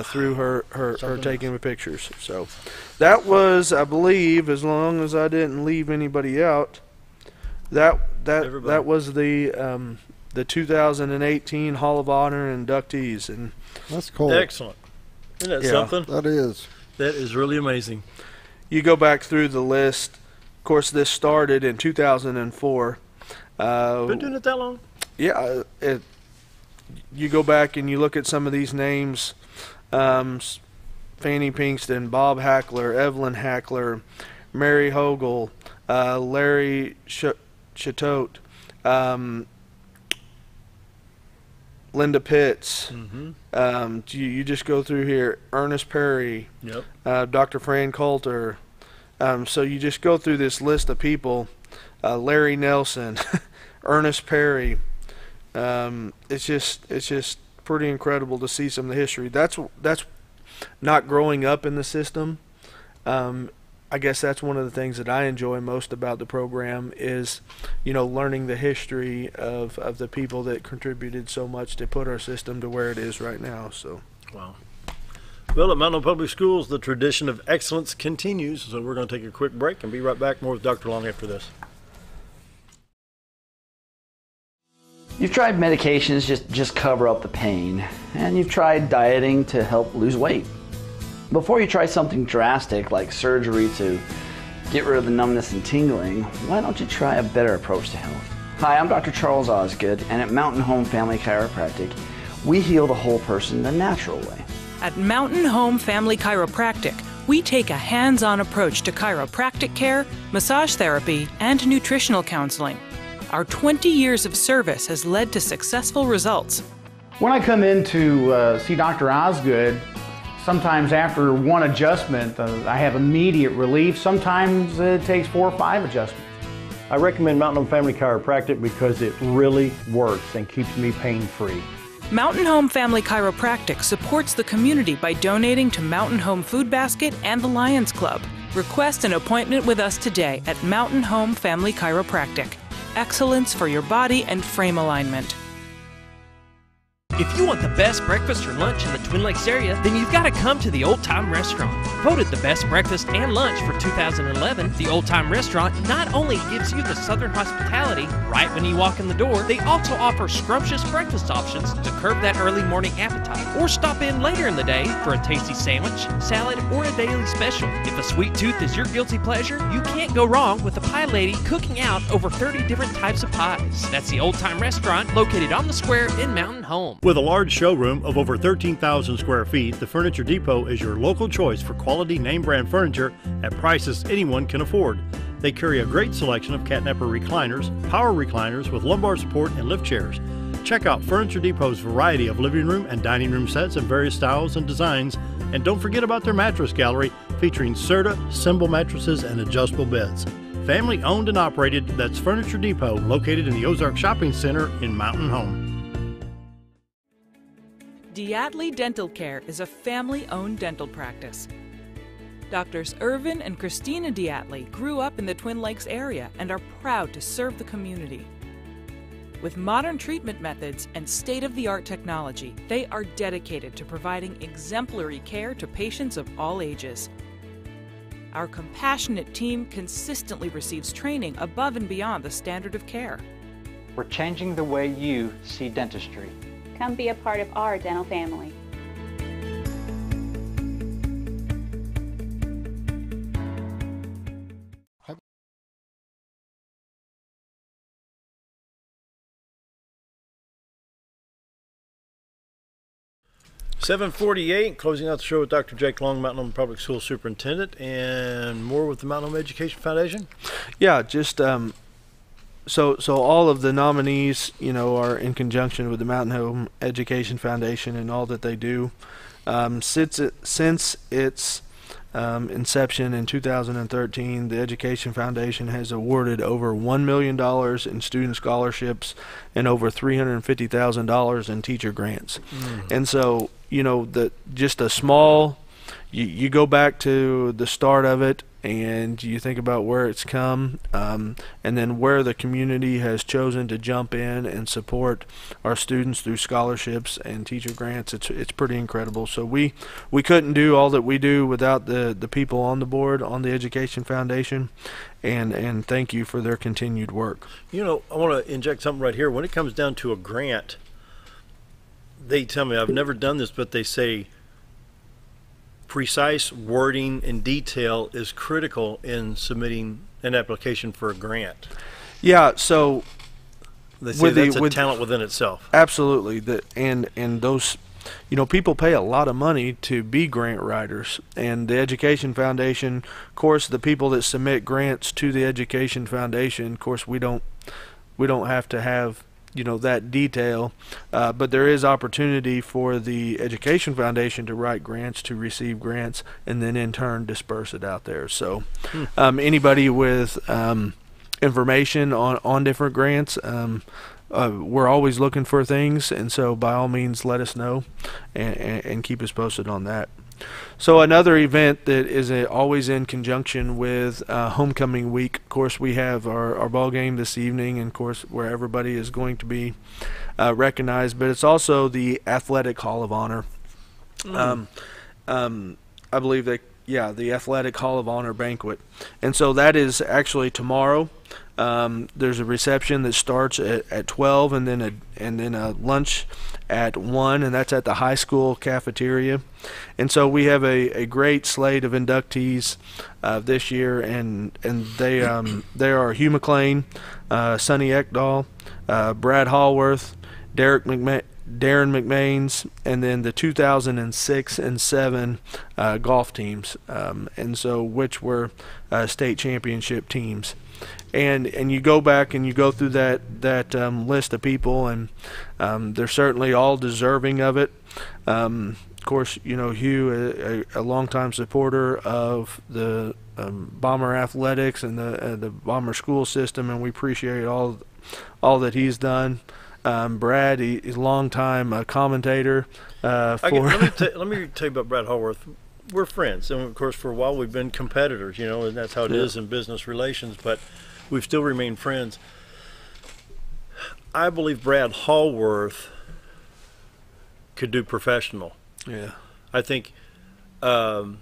Speaker 7: through her taking the pictures. So that was, I believe, as long as I didn't leave anybody out, that was the 2018 Hall of Honor inductees. And
Speaker 3: that's cool.
Speaker 2: Excellent. Isn't that something?
Speaker 3: That is.
Speaker 2: That is really amazing.
Speaker 7: You go back through the list. Of course, this started in 2004.
Speaker 2: Been doing it that long?
Speaker 7: Yeah. You go back and you look at some of these names, Fanny Pinkston, Bob Hackler, Evelyn Hackler, Mary Hogle, Larry Chateau, Linda Pitts. You just go through here. Ernest Perry, Dr. Fran Coulter. So you just go through this list of people. Larry Nelson, Ernest Perry. It's just pretty incredible to see some of the history. That's not growing up in the system. I guess that's one of the things that I enjoy most about the program is, learning the history of the people that contributed so much to put our system to where it is right now. So,
Speaker 2: wow. Well, at Mountain Home Public Schools, the tradition of excellence continues. So we're going to take a quick break and be right back. More with Dr. Long after this.
Speaker 11: You've tried medications just cover up the pain, and you've tried dieting to help lose weight. Before you try something drastic like surgery to get rid of the numbness and tingling, why don't you try a better approach to health? Hi, I'm Dr. Charles Osgood, and at Mountain Home Family Chiropractic, we heal the whole person the natural way.
Speaker 12: At Mountain Home Family Chiropractic, we take a hands-on approach to chiropractic care, massage therapy, and nutritional counseling. Our 20 years of service has led to successful results.
Speaker 13: When I come in to see Dr. Osgood, sometimes after one adjustment, I have immediate relief. Sometimes it takes 4 or 5 adjustments.
Speaker 14: I recommend Mountain Home Family Chiropractic because it really works and keeps me pain-free.
Speaker 12: Mountain Home Family Chiropractic supports the community by donating to Mountain Home Food Basket and the Lions Club. Request an appointment with us today at Mountain Home Family Chiropractic. Excellence for your body and frame alignment.
Speaker 15: If you want the best breakfast or lunch in the Twin Lakes area, then you've got to come to the Old Time Restaurant. Voted the best breakfast and lunch for 2011, the Old Time Restaurant not only gives you the Southern hospitality right when you walk in the door, they also offer scrumptious breakfast options to curb that early morning appetite. Or stop in later in the day for a tasty sandwich, salad, or a daily special. If a sweet tooth is your guilty pleasure, you can't go wrong with the Pie Lady cooking out over 30 different types of pies. That's the Old Time Restaurant located on the square in Mountain Home.
Speaker 2: With a large showroom of over 13,000 square feet, the Furniture Depot is your local choice for quality name brand furniture at prices anyone can afford. They carry a great selection of catnapper recliners, power recliners with lumbar support and lift chairs. Check out Furniture Depot's variety of living room and dining room sets in various styles and designs. And don't forget about their mattress gallery featuring Serta, Symbol mattresses, and adjustable beds. Family owned and operated, that's Furniture Depot, located in the Ozark Shopping Center in Mountain Home.
Speaker 12: Diatley Dental Care is a family-owned dental practice. Doctors Irvin and Christina Diatley grew up in the Twin Lakes area and are proud to serve the community. With modern treatment methods and state-of-the-art technology, they are dedicated to providing exemplary care to patients of all ages. Our compassionate team consistently receives training above and beyond the standard of care.
Speaker 16: We're changing the way you see dentistry.
Speaker 17: Come be a part of our dental family.
Speaker 2: $7:48, closing out the show with Dr. Jake Long, Mountain Home Public School Superintendent, and more with the Mountain Home Education Foundation.
Speaker 7: Yeah, just so all of the nominees, are in conjunction with the Mountain Home Education Foundation and all that they do. Since its inception in 2013, the Education Foundation has awarded over $1 million in student scholarships and over $350,000 in teacher grants. And so, just a small, you go back to the start of it and you think about where it's come, and then where the community has chosen to jump in and support our students through scholarships and teacher grants. It's pretty incredible. So we couldn't do all that we do without the people on the board on the Education Foundation, and thank you for their continued work.
Speaker 2: I want to inject something right here. When it comes down to a grant, they tell me, I've never done this, but they say precise wording and detail is critical in submitting an application for a grant.
Speaker 7: Yeah, so
Speaker 2: They say that's a talent within itself.
Speaker 7: Absolutely. And those, people pay a lot of money to be grant writers. And the Education Foundation, of course, the people that submit grants to the Education Foundation, of course, we don't have to have that detail, but there is opportunity for the Education Foundation to write grants, to receive grants, and then in turn disperse it out there. So anybody with information on different grants, we're always looking for things, and so by all means let us know and keep us posted on that. So another event that is always in conjunction with homecoming week, of course, we have our ball game this evening, and of course where everybody is going to be recognized, but it's also the Athletic Hall of Honor. I believe the Athletic Hall of Honor banquet, and so that is actually tomorrow. There's a reception that starts at 12, and then a lunch at 1, and that's at the high school cafeteria. And so we have a great slate of inductees this year, and they are Hugh McLean, Sonny Ekdahl, Brad Hallworth, Darren McMains, and then the 2006 and 7 golf teams, and so which were state championship teams. And you go back and you go through that list of people, and they're certainly all deserving of it. Of course, Hugh, a longtime supporter of the Bomber athletics and the Bomber school system, and we appreciate all that he's done. Brad, he's a longtime commentator.
Speaker 2: Let me tell you about Brad Hallworth. We're friends, and of course, for a while we've been competitors, and that's how it is in business relations. But we've still remained friends. I believe Brad Hallworth could do professional.
Speaker 7: Yeah.
Speaker 2: I think, I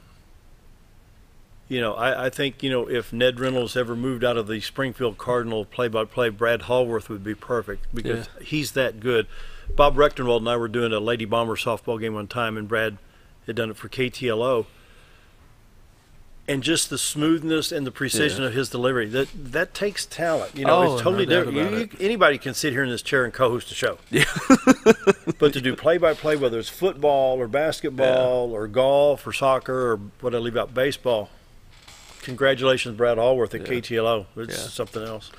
Speaker 2: think, if Ned Reynolds ever moved out of the Springfield Cardinal play-by-play, Brad Hallworth would be perfect because he's that good. Bob Rechtenwald and I were doing a Lady Bomber softball game one time, and Brad had done it for KTLO. And just the smoothness and the precision of his delivery, that takes talent. It's totally different. Anybody can sit here in this chair and co-host a show. Yeah. But to do play-by-play, whether it's football or basketball or golf or soccer or what I leave out, baseball, congratulations, Brad Hallworth at KTLO. It's something else.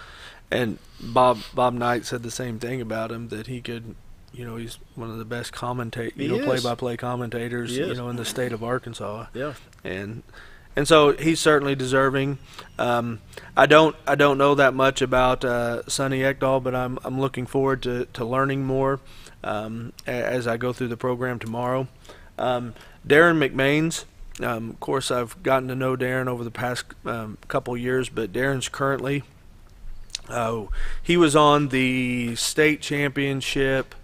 Speaker 7: And Bob Knight said the same thing about him, that he could, he's one of the best play-by-play commentators, in the state of Arkansas.
Speaker 2: Yeah.
Speaker 7: And so he's certainly deserving. I don't know that much about Sonny Ekdahl, but I'm looking forward to learning more as I go through the program tomorrow. Darren McMains, of course, I've gotten to know Darren over the past couple years, but Darren's currently he was on the state championship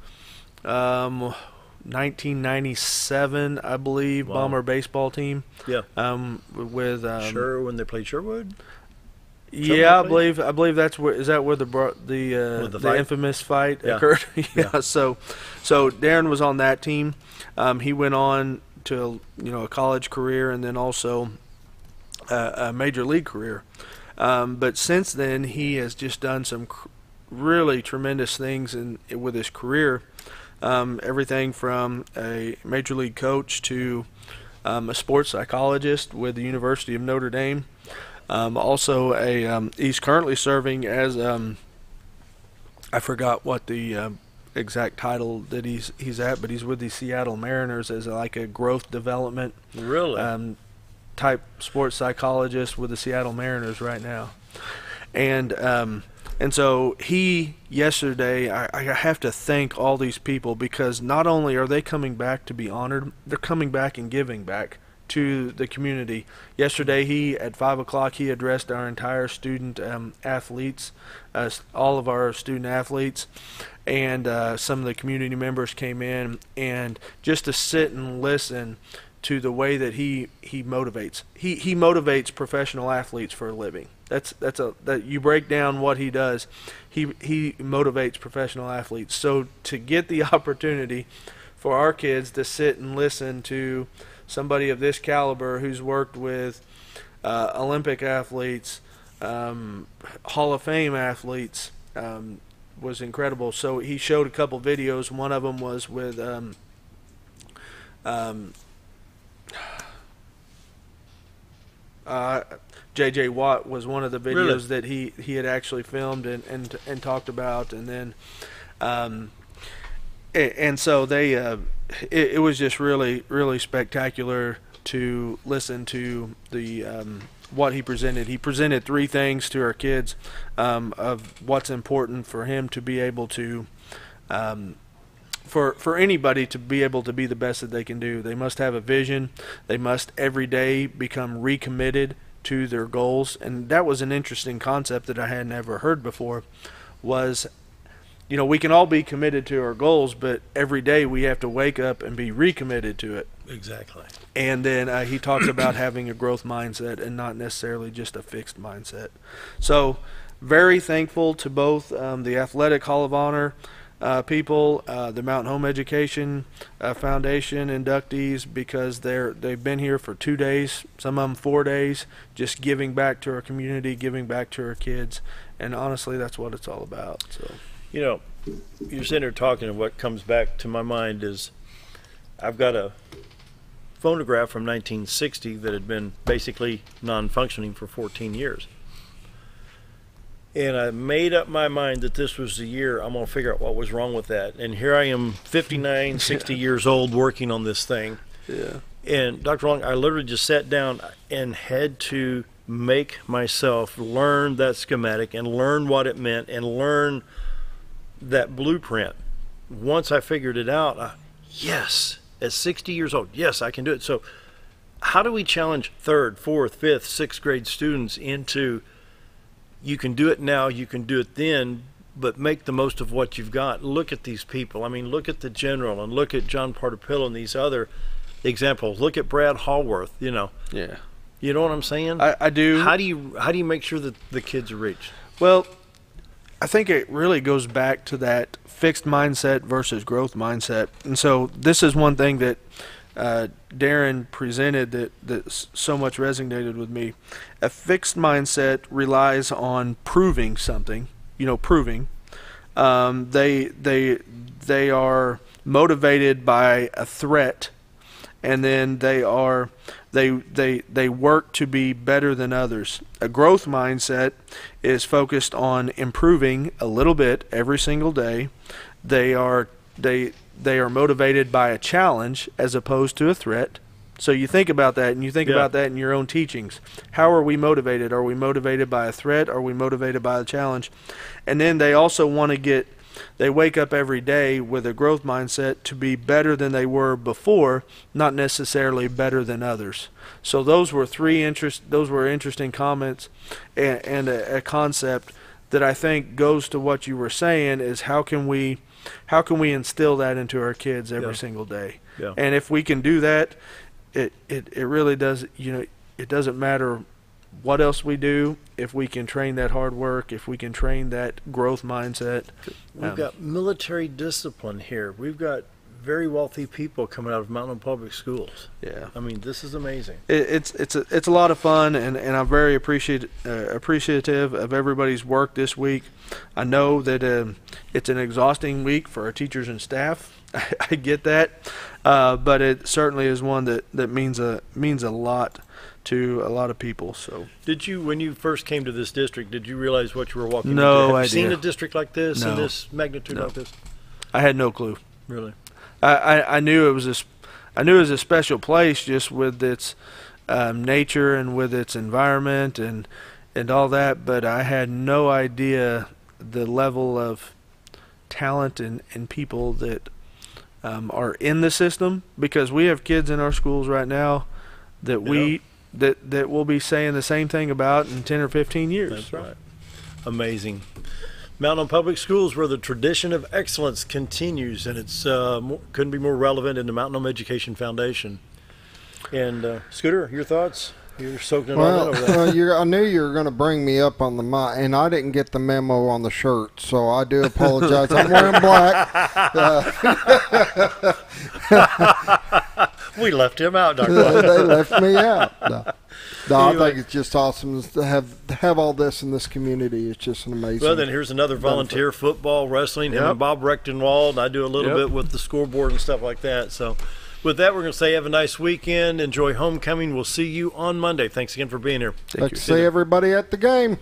Speaker 7: 1997, I believe, Bomber baseball team.
Speaker 2: Yeah.
Speaker 7: With
Speaker 2: when they played Sherwood.
Speaker 7: Yeah, I believe that's where the infamous fight occurred. Yeah. So Darren was on that team. He went on to a college career and then also a major league career. But since then, he has just done some really tremendous things with his career. Everything from a major league coach to a sports psychologist with the University of Notre Dame. Also, he's currently serving as I forgot what the exact title that he's at, but he's with the Seattle Mariners as like a growth development type sports psychologist with the Seattle Mariners right now. And so yesterday, I have to thank all these people, because not only are they coming back to be honored, they're coming back and giving back to the community. Yesterday, at 5 o'clock, he addressed our entire student athletes, all of our student athletes, and some of the community members came in, and just to sit and listen to the way that he motivates. He motivates professional athletes for a living. That you break down what he does. He motivates professional athletes. So to get the opportunity for our kids to sit and listen to somebody of this caliber who's worked with Olympic athletes, Hall of Fame athletes, was incredible. So he showed a couple videos. One of them was with J.J. Watt was one of the videos that he had actually filmed and talked about, and then and so they it was just really spectacular to listen to the what he presented. He presented 3 things to our kids of what's important for him to be able to for anybody to be able to be the best that they can do. They must have a vision. They must every day become recommitted to their goals. And that was an interesting concept that I hadn't ever heard before, was, you know, we can all be committed to our goals, but every day we have to wake up and be recommitted to it.
Speaker 2: Exactly.
Speaker 7: And then he talks about having a growth mindset and not necessarily just a fixed mindset. So very thankful to both the Athletic Hall of Honor people, the Mountain Home Education Foundation inductees, because they've been here for 2 days, some of them 4 days, just giving back to our community, giving back to our kids, and honestly, that's what it's all about. So,
Speaker 2: you know, you're sitting there talking, and what comes back to my mind is I've got a phonograph from 1960 that had been basically non-functioning for 14 years. And I made up my mind that this was the year I'm going to figure out what was wrong with that. And here I am, 59, 60 years old, working on this thing.
Speaker 7: Yeah.
Speaker 2: And Dr. Long, I literally just sat down and had to make myself learn that schematic and learn what it meant and learn that blueprint. Once I figured it out, yes, at 60 years old, yes, I can do it. So how do we challenge 3rd, 4th, 5th, 6th grade students into, you can do it now, you can do it then, but make the most of what you've got? Look at these people. I mean, look at the general and look at John Porterpillo and these other examples. Look at Brad Hallworth, you know.
Speaker 7: Yeah.
Speaker 2: You know what I'm saying?
Speaker 7: I do.
Speaker 2: How do you make sure that the kids are reached?
Speaker 7: Well, I think it really goes back to that fixed mindset versus growth mindset. And so this is one thing that Darren presented that so much resonated with me. A fixed mindset relies on proving something, proving. They are motivated by a threat, and then they work to be better than others. A growth mindset is focused on improving a little bit every single day. They are motivated by a challenge as opposed to a threat. So you think about that, and you think about that in your own teachings. How are we motivated? Are we motivated by a threat? Are we motivated by a challenge? And then they also want to they wake up every day with a growth mindset to be better than they were before, not necessarily better than others. So those were interesting comments, and a concept that I think goes to what you were saying is how can we instill that into our kids every single day?
Speaker 2: Yeah.
Speaker 7: And if we can do that, it really does, it doesn't matter what else we do if we can train that hard work, if we can train that growth mindset.
Speaker 2: We've got military discipline here. We've got very wealthy people coming out of Mountain Public Schools.
Speaker 7: Yeah.
Speaker 2: I mean, this is amazing.
Speaker 7: It's a lot of fun, and I'm very appreciative of everybody's work this week. I know that it's an exhausting week for our teachers and staff. I get that, but it certainly is one that means a lot to a lot of people. So,
Speaker 2: did you, when you first came to this district, did you realize what you were walking
Speaker 7: into?
Speaker 2: Have you seen a district like this and this magnitude like this?
Speaker 7: I had no clue.
Speaker 2: Really?
Speaker 7: I knew it was a special place just with its nature and with its environment and all that, but I had no idea the level of talent and people that are in the system, because we have kids in our schools right now that that we'll be saying the same thing about in 10 or 15 years.
Speaker 2: That's right. Amazing. Mountain Public Schools, where the tradition of excellence continues, and it's couldn't be more relevant in the Mountain Home Education Foundation. And Scooter, your thoughts? You're soaking it all in over there.
Speaker 3: I knew you were going to bring me up on the mic, and I didn't get the memo on the shirt, so I do apologize. I'm wearing black.
Speaker 2: We left him out, Dr.
Speaker 3: They left me out. No, anyway. I think it's just awesome to have all this in this community. It's just an amazing.
Speaker 2: Well, then here's another volunteer football, wrestling. Him and Bob Rechtenwald. And I do a little bit with the scoreboard and stuff like that. So with that, we're going to say have a nice weekend. Enjoy homecoming. We'll see you on Monday. Thanks again for being here.
Speaker 3: Let's see everybody at the game.